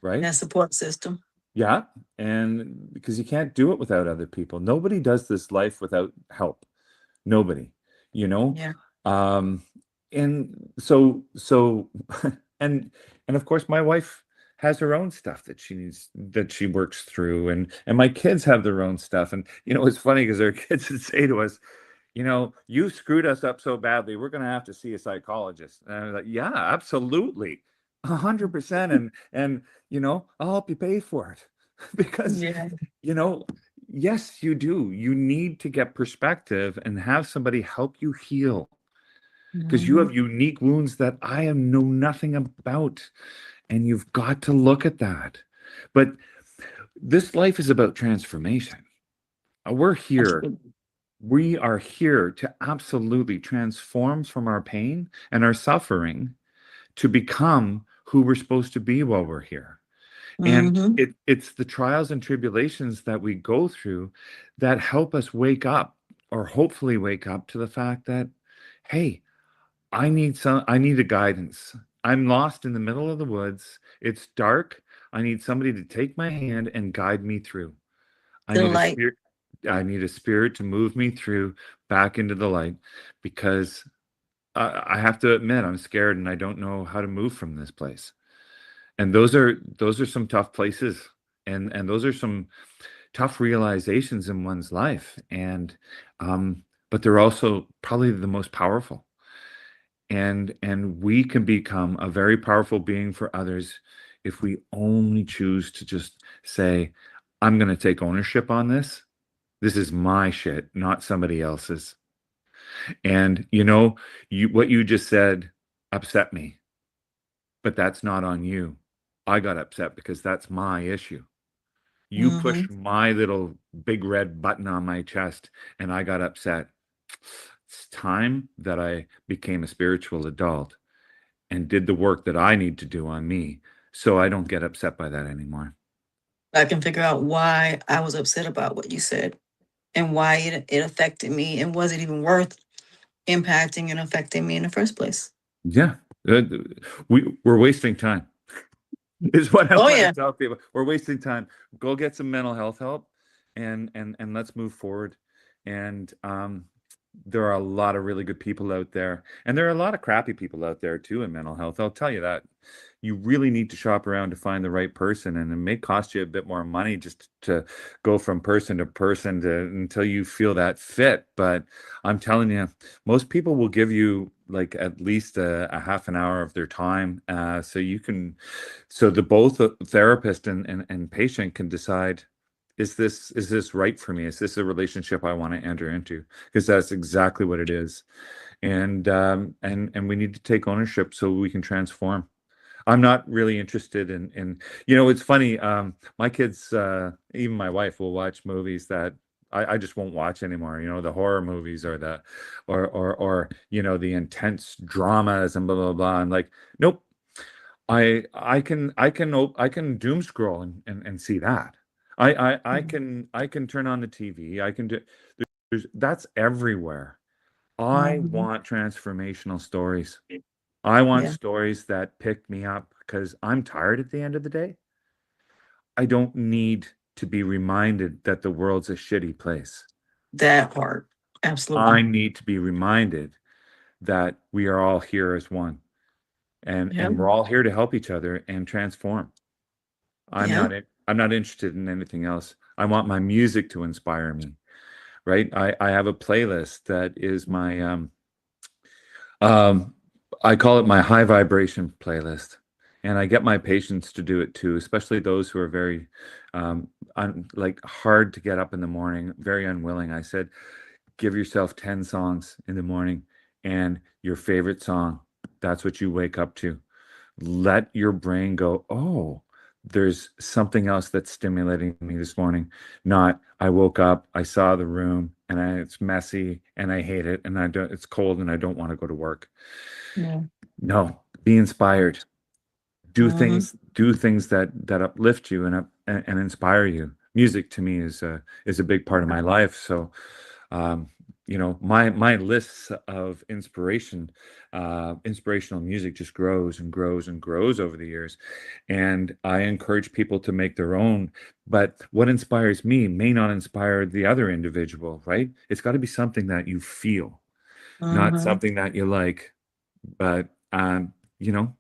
[SPEAKER 2] Right?
[SPEAKER 1] That support system.
[SPEAKER 2] Yeah, and because you can't do it without other people. Nobody does this life without help. Nobody, you know?
[SPEAKER 1] Yeah.
[SPEAKER 2] Um, and so and and of course my wife has her own stuff that she works through and my kids have their own stuff. And it's funny because our kids would say to us, you screwed us up so badly, we're gonna have to see a psychologist. And I was like, yeah, absolutely. 100%. And I'll help you pay for it. Because
[SPEAKER 1] Yeah.
[SPEAKER 2] you know, yes, you do. You need to get perspective and have somebody help you heal because you
[SPEAKER 1] Mhm.
[SPEAKER 2] have unique wounds that I know nothing about. And you've got to look at that. But this life is about transformation. We're here.
[SPEAKER 1] Absolutely.
[SPEAKER 2] We are here to absolutely transform from our pain and our suffering to become who we're supposed to be while we're here. And
[SPEAKER 1] Mhm.
[SPEAKER 2] it's the trials and tribulations that we go through that help us wake up or hopefully wake up to the fact that, hey, I need a guidance. I'm lost in the middle of the woods. It's dark. I need somebody to take my hand and guide me through. I
[SPEAKER 1] The
[SPEAKER 2] need a
[SPEAKER 1] light.
[SPEAKER 2] spirit. I need a spirit to move me through back into the light because I have to admit I'm scared and I don't know how to move from this place. And those are some tough places, and those are some tough realizations in one's life. And but they're also probably the most powerful. And we can become a very powerful being for others if we only choose to just say, I'm going to take ownership on this. This is my shit, not somebody else's. And what you just said upset me, but that's not on you. I got upset because that's my issue. You
[SPEAKER 1] Mhm.
[SPEAKER 2] pushed my little big red button on my chest and I got upset. It's time that I became a spiritual adult and did the work that I need to do on me so I don't get upset by that anymore.
[SPEAKER 1] I can figure out why I was upset about what you said and why it affected me and was it even worth impacting and affecting me in the first place.
[SPEAKER 2] Yeah. Uh, we're wasting time. Is what I'm
[SPEAKER 1] Oh
[SPEAKER 2] trying to
[SPEAKER 1] yeah.
[SPEAKER 2] tell people. We're wasting time. Go get some mental health help and let's move forward. And there are a lot of really good people out there. And there are a lot of crappy people out there too in mental health. I'll tell you that. You really need to shop around to find the right person, and it may cost you a bit more money just to go from person to person until you feel that fit. But I'm telling you, most people will give you like at least a half an hour of their time, so the both therapist and patient can decide, is this right for me? Is this a relationship I want to enter into? Because that's exactly what it is. And we need to take ownership so we can transform. I'm not really interested in it's funny, my kids, even my wife will watch movies that I just won't watch anymore. You know, the horror movies or the or the intense dramas and blah blah blah. And like, nope. I can doom scroll and see that. I can turn on the TV. I can do that's everywhere. I
[SPEAKER 1] Mhm.
[SPEAKER 2] want transformational stories. I want
[SPEAKER 1] Yeah,
[SPEAKER 2] stories that pick me up because I'm tired at the end of the day. I don't need to be reminded that the world's a shitty place.
[SPEAKER 1] that part. Absolutely.
[SPEAKER 2] I need to be reminded that we are all here as one,
[SPEAKER 1] Yeah,
[SPEAKER 2] and we're all here to help each other and transform.
[SPEAKER 1] yeah.
[SPEAKER 2] I'm not interested in anything else. I want my music to inspire me, right? I have a playlist that is my um I call it my high vibration playlist. And I get my patients to do it too, especially those who are very like hard to get up in the morning, very unwilling. I said, give yourself 10 songs in the morning and your favorite song. That's what you wake up to. Let your brain go, oh, there's something else that's stimulating me this morning. Not, I woke up, I saw the room, and it's messy, and I hate it, and it's cold, and I don't want to go to work.
[SPEAKER 1] Yeah.
[SPEAKER 2] No, be inspired.
[SPEAKER 1] Hmm.
[SPEAKER 2] Do things that uplift you and inspire you. Music to me is a big part of my life. So um, my lists of inspirational music just grows and grows and grows over the years, and I encourage people to make their own. But what inspires me may not inspire the other individual, right? It's got to be something that you feel, not
[SPEAKER 1] Hmm.
[SPEAKER 2] something that you like. But you know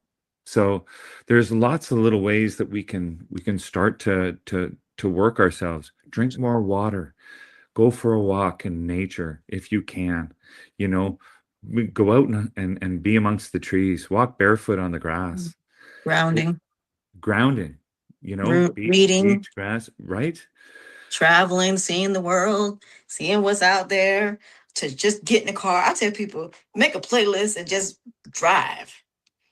[SPEAKER 2] so there's lots of little ways that we can start to work ourselves. Drink more water. Go for a walk in nature if you can. You know, go out and be amongst the trees. Walk barefoot on the grass.
[SPEAKER 1] Grounding,
[SPEAKER 2] Grounding.
[SPEAKER 1] reading,
[SPEAKER 2] Beach grass, right?
[SPEAKER 1] traveling, seeing the world, seeing what's out there. To just get in the car. I tell people, make a playlist and just drive.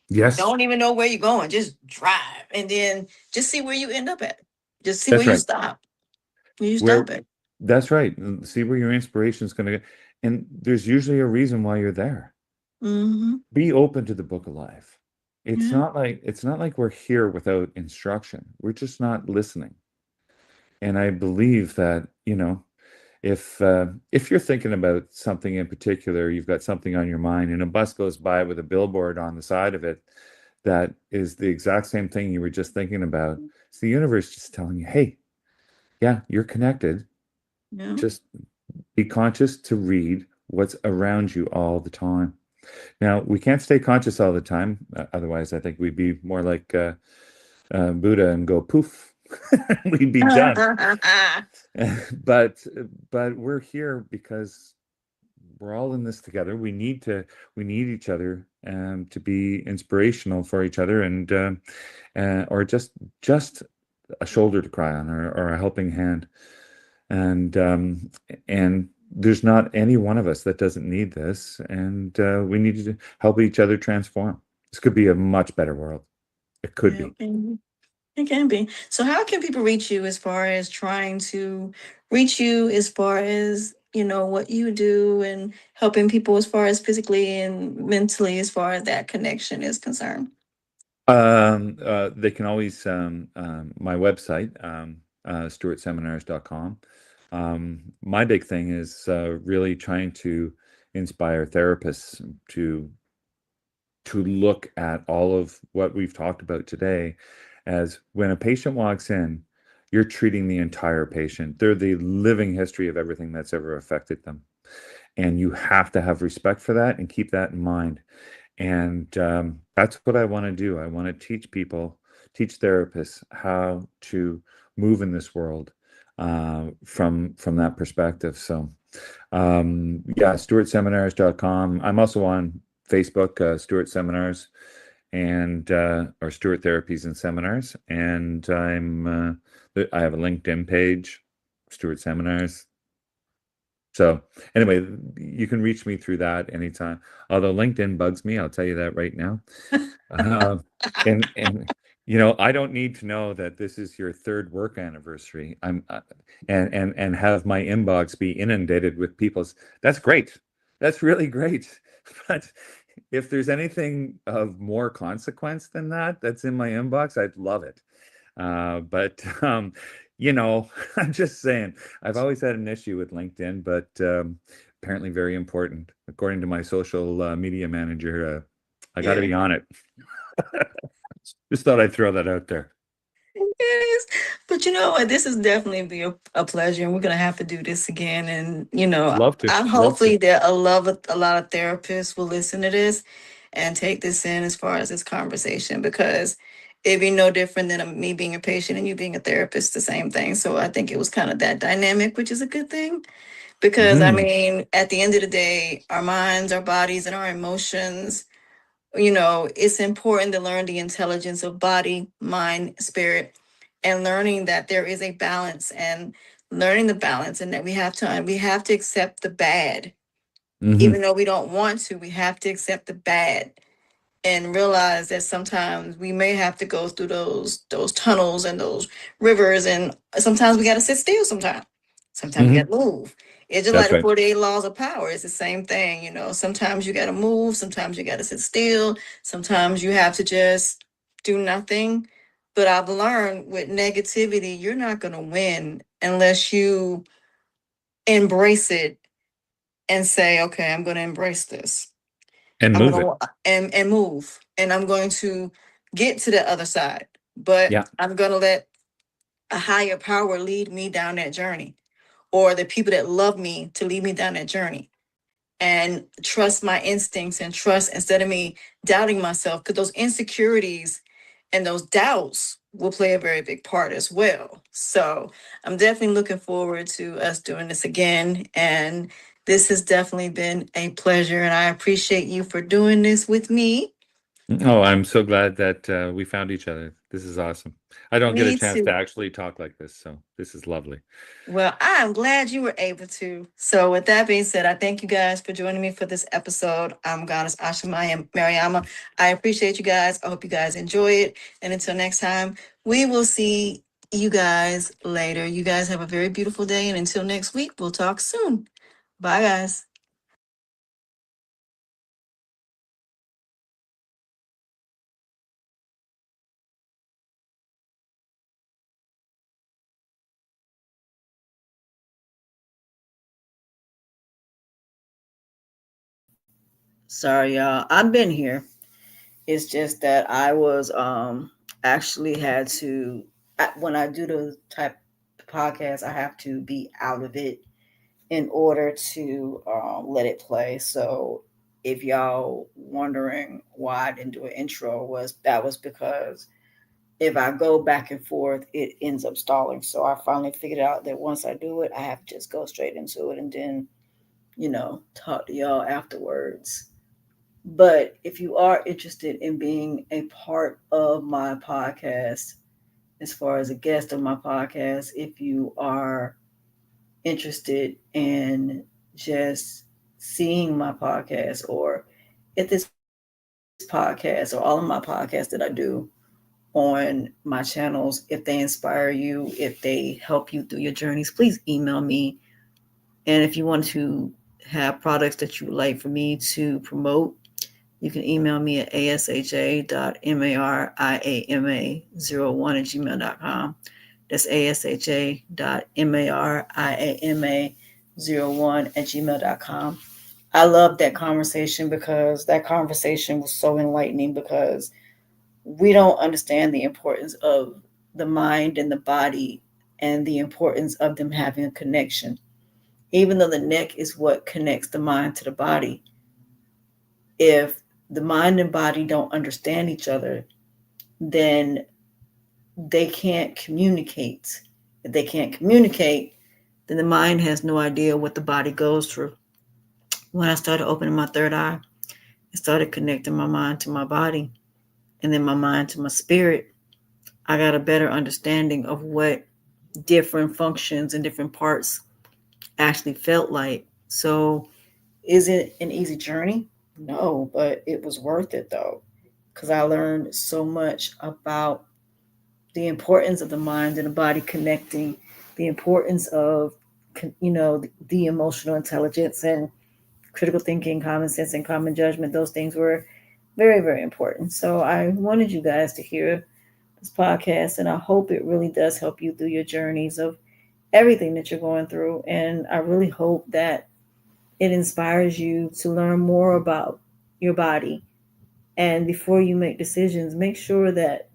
[SPEAKER 2] Yes,
[SPEAKER 1] Don't even know where you're going. Just drive. And then just see where you end up at. Just see where
[SPEAKER 2] that's
[SPEAKER 1] you
[SPEAKER 2] right.
[SPEAKER 1] stop. Where you
[SPEAKER 2] Where
[SPEAKER 1] stop at.
[SPEAKER 2] That's right. And see where your inspiration is going to go. And there's usually a reason why you're there.
[SPEAKER 1] Hmm.
[SPEAKER 2] Be open to the book of life.
[SPEAKER 1] Yeah.
[SPEAKER 2] It's not like we're here without instruction. We're just not listening. And I believe that, if you're thinking about something in particular, you've got something on your mind, and a bus goes by with a billboard on the side of it that is the exact same thing you were just thinking about. It's the universe just telling you, hey, yeah, you're connected.
[SPEAKER 1] Yeah.
[SPEAKER 2] Just be conscious to read what's around you all the time. Now, we can't stay conscious all the time. Otherwise, I think we'd be more like Buddha and go poof. We'd be done. but but we're here because we're all in this together. We need each other to be inspirational for each other, or just a shoulder to cry on, or a helping hand. And there's not any one of us that doesn't need this, and we need to help each other transform. This could be a much better world. It could
[SPEAKER 1] Yeah,
[SPEAKER 2] be.
[SPEAKER 1] okay. It can be. So how can people reach you as far as trying to reach you as far as, what you do and helping people as far as physically and mentally as far as that connection is concerned?
[SPEAKER 2] They can always my website, stuartseminars.com. My big thing is really trying to inspire therapists to look at all of what we've talked about today as when a patient walks in, you're treating the entire patient. They're the living history of everything that's ever affected them. And you have to have respect for that and keep that in mind. And that's what I want to do. I want to teach therapists how to move in this world from that perspective. So yeah, stuartseminars.com. I'm also on Facebook, Stuart Seminars, and or Stuart Therapies and Seminars. And I have a LinkedIn page, Stuart Seminars. So anyway, you can reach me through that anytime. Although LinkedIn bugs me, I'll tell you that right now. Uh, and I don't need to know that this is your third work anniversary. And have my inbox be inundated with people's. That's great. That's really great. But if there's anything of more consequence than that that's in my inbox, I'd love it. But I'm just saying, I've always had an issue with LinkedIn, but apparently very important. According to my social media manager, I got to
[SPEAKER 1] Yeah.
[SPEAKER 2] be on it. Just thought I'd throw that out there.
[SPEAKER 1] It is. But you know what? This is definitely be a pleasure, and we're gonna have to do this again. And
[SPEAKER 2] Love to,
[SPEAKER 1] I
[SPEAKER 2] love to.
[SPEAKER 1] hopefully that a lot of therapists will listen to this and take this in as far as this conversation, because it'd be no different than me being a patient and you being a therapist, the same thing. So I think it was kind of that dynamic, which is a good thing. Because I
[SPEAKER 2] Mm,
[SPEAKER 1] mean, at the end of the day, our minds, our bodies, and our emotions, it's important to learn the intelligence of body, mind, spirit, and learning that there is a balance, and learning the balance, and that we have to accept the bad.
[SPEAKER 2] hmm
[SPEAKER 1] Even though we don't want to, we have to accept the bad and realize that sometimes we may have to go through those tunnels and those rivers, and sometimes we got to sit still. Sometimes we got
[SPEAKER 2] hmm
[SPEAKER 1] to move. It's just like
[SPEAKER 2] That's
[SPEAKER 1] the
[SPEAKER 2] right.
[SPEAKER 1] 48 laws of power. It's the same thing. Sometimes you got to move, sometimes you got to sit still, sometimes you have to just do nothing. But I've learned with negativity, you're not going to win unless you embrace it and say, okay, I'm going to embrace this.
[SPEAKER 2] And
[SPEAKER 1] I'm
[SPEAKER 2] move
[SPEAKER 1] gonna
[SPEAKER 2] it.
[SPEAKER 1] and move, and I'm going to get to the other side. But
[SPEAKER 2] Yeah.
[SPEAKER 1] I'm gonna let a higher power lead me down that journey, or the people that love me to lead me down that journey, and trust my instincts, and trust instead of me doubting myself, because those insecurities and those doubts will play a very big part as well. So I'm definitely looking forward to us doing this again. And this has definitely been a pleasure. And I appreciate you for doing this with me.
[SPEAKER 2] Oh, I'm so glad that we found each other. This is awesome. I don't get a
[SPEAKER 1] Me
[SPEAKER 2] chance to
[SPEAKER 1] too.
[SPEAKER 2] actually talk like this, so this is lovely.
[SPEAKER 1] Well, I'm glad you were able to. So, with that being said, I thank you guys for joining me for this episode. I'm Goddess Ashamaya Mariama. I appreciate you guys. I hope you guys enjoy it. And until next time, we will see you guys later. You guys have a very beautiful day. And until next week, we'll talk soon. Bye, guys. Sorry, y'all. I've been here. It's just that I was actually had to when I do the type podcast, I have to be out of it in order to let it play. So if y'all wondering why I didn't do an intro, was because if I go back and forth, it ends up stalling. So I finally figured out that once I do it, I have to just go straight into it, and then talk to y'all afterwards. But if you are interested in being a part of my podcast, as far as a guest of my podcast, if you are interested in just seeing my podcast, or if this podcast or all of my podcasts that I do on my channels, if they inspire you, if they help you through your journeys, please email me. And if you want to have products that you would like for me to promote, you can email me at asha.mariama01@gmail.com. That's asha.mariama01@gmail.com. I love that conversation, because that conversation was so enlightening, because we don't understand the importance of the mind and the body, and the importance of them having a connection. Even though the neck is what connects the mind to the body, if the mind and body don't understand each other, then they can't communicate. If they can't communicate, then the mind has no idea what the body goes through. When I started opening my third eye, I started connecting my mind to my body, and then my mind to my spirit. I got a better understanding of what different functions and different parts actually felt like. So, is it an easy journey? No, but it was worth it though, because I learned so much about the importance of the mind and the body connecting, the importance of, the emotional intelligence and critical thinking, common sense, and common judgment. Those things were very, very important. So I wanted you guys to hear this podcast, and I hope it really does help you through your journeys of everything that you're going through. And I really hope that it inspires you to learn more about your body. And before you make decisions, make sure that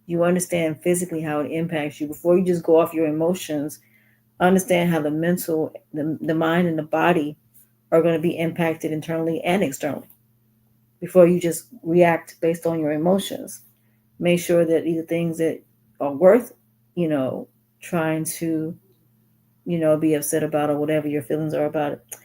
[SPEAKER 1] you understand physically how it impacts you. Before you just go off your emotions, understand how the mental, the mind, and the body are going to be impacted internally and externally before you just react based on your emotions. Make sure that these are things that are worth, you know, trying to, be upset about, or whatever your feelings are about it.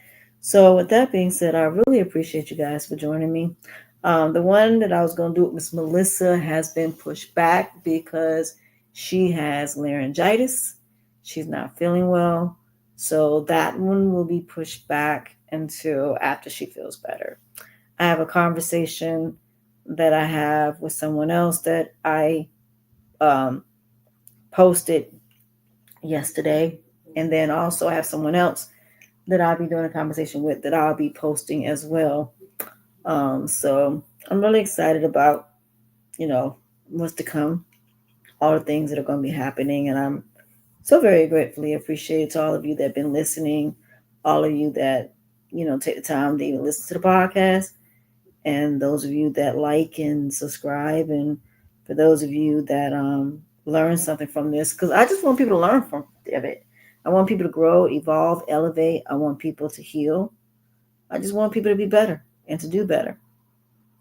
[SPEAKER 1] So, with that being said, I really appreciate you guys for joining me. The one that I was going to do with Miss Melissa has been pushed back because she has laryngitis. She's not feeling well. So, that one will be pushed back until after she feels better. I have a conversation that I have with someone else that I um, posted yesterday. And then also I have someone else that I'll be doing a conversation with that I'll be posting as well. So I'm really excited about, you know, what's to come, all the things that are going to be happening. And I'm so very gratefully appreciated to all of you that have been listening, all of you that, take the time to even listen to the podcast, and those of you that like and subscribe, and for those of you that learn something from this, because I just want people to learn from it. I want people to grow, evolve, elevate. I want people to heal. I just want people to be better and to do better.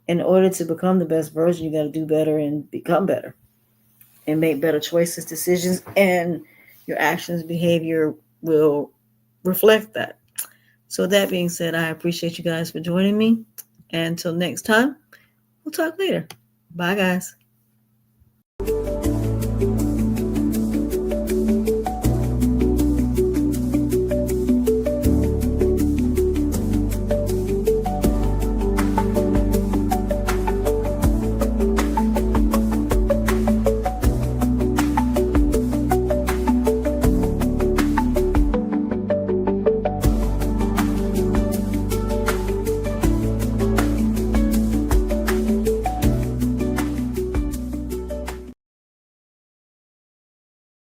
[SPEAKER 1] In order to become the best version, you got to do better and become better and make better choices, decisions, and your actions, behavior will reflect that. So, that being said, I appreciate you guys for joining me. And until next time, we'll talk later. Bye, guys.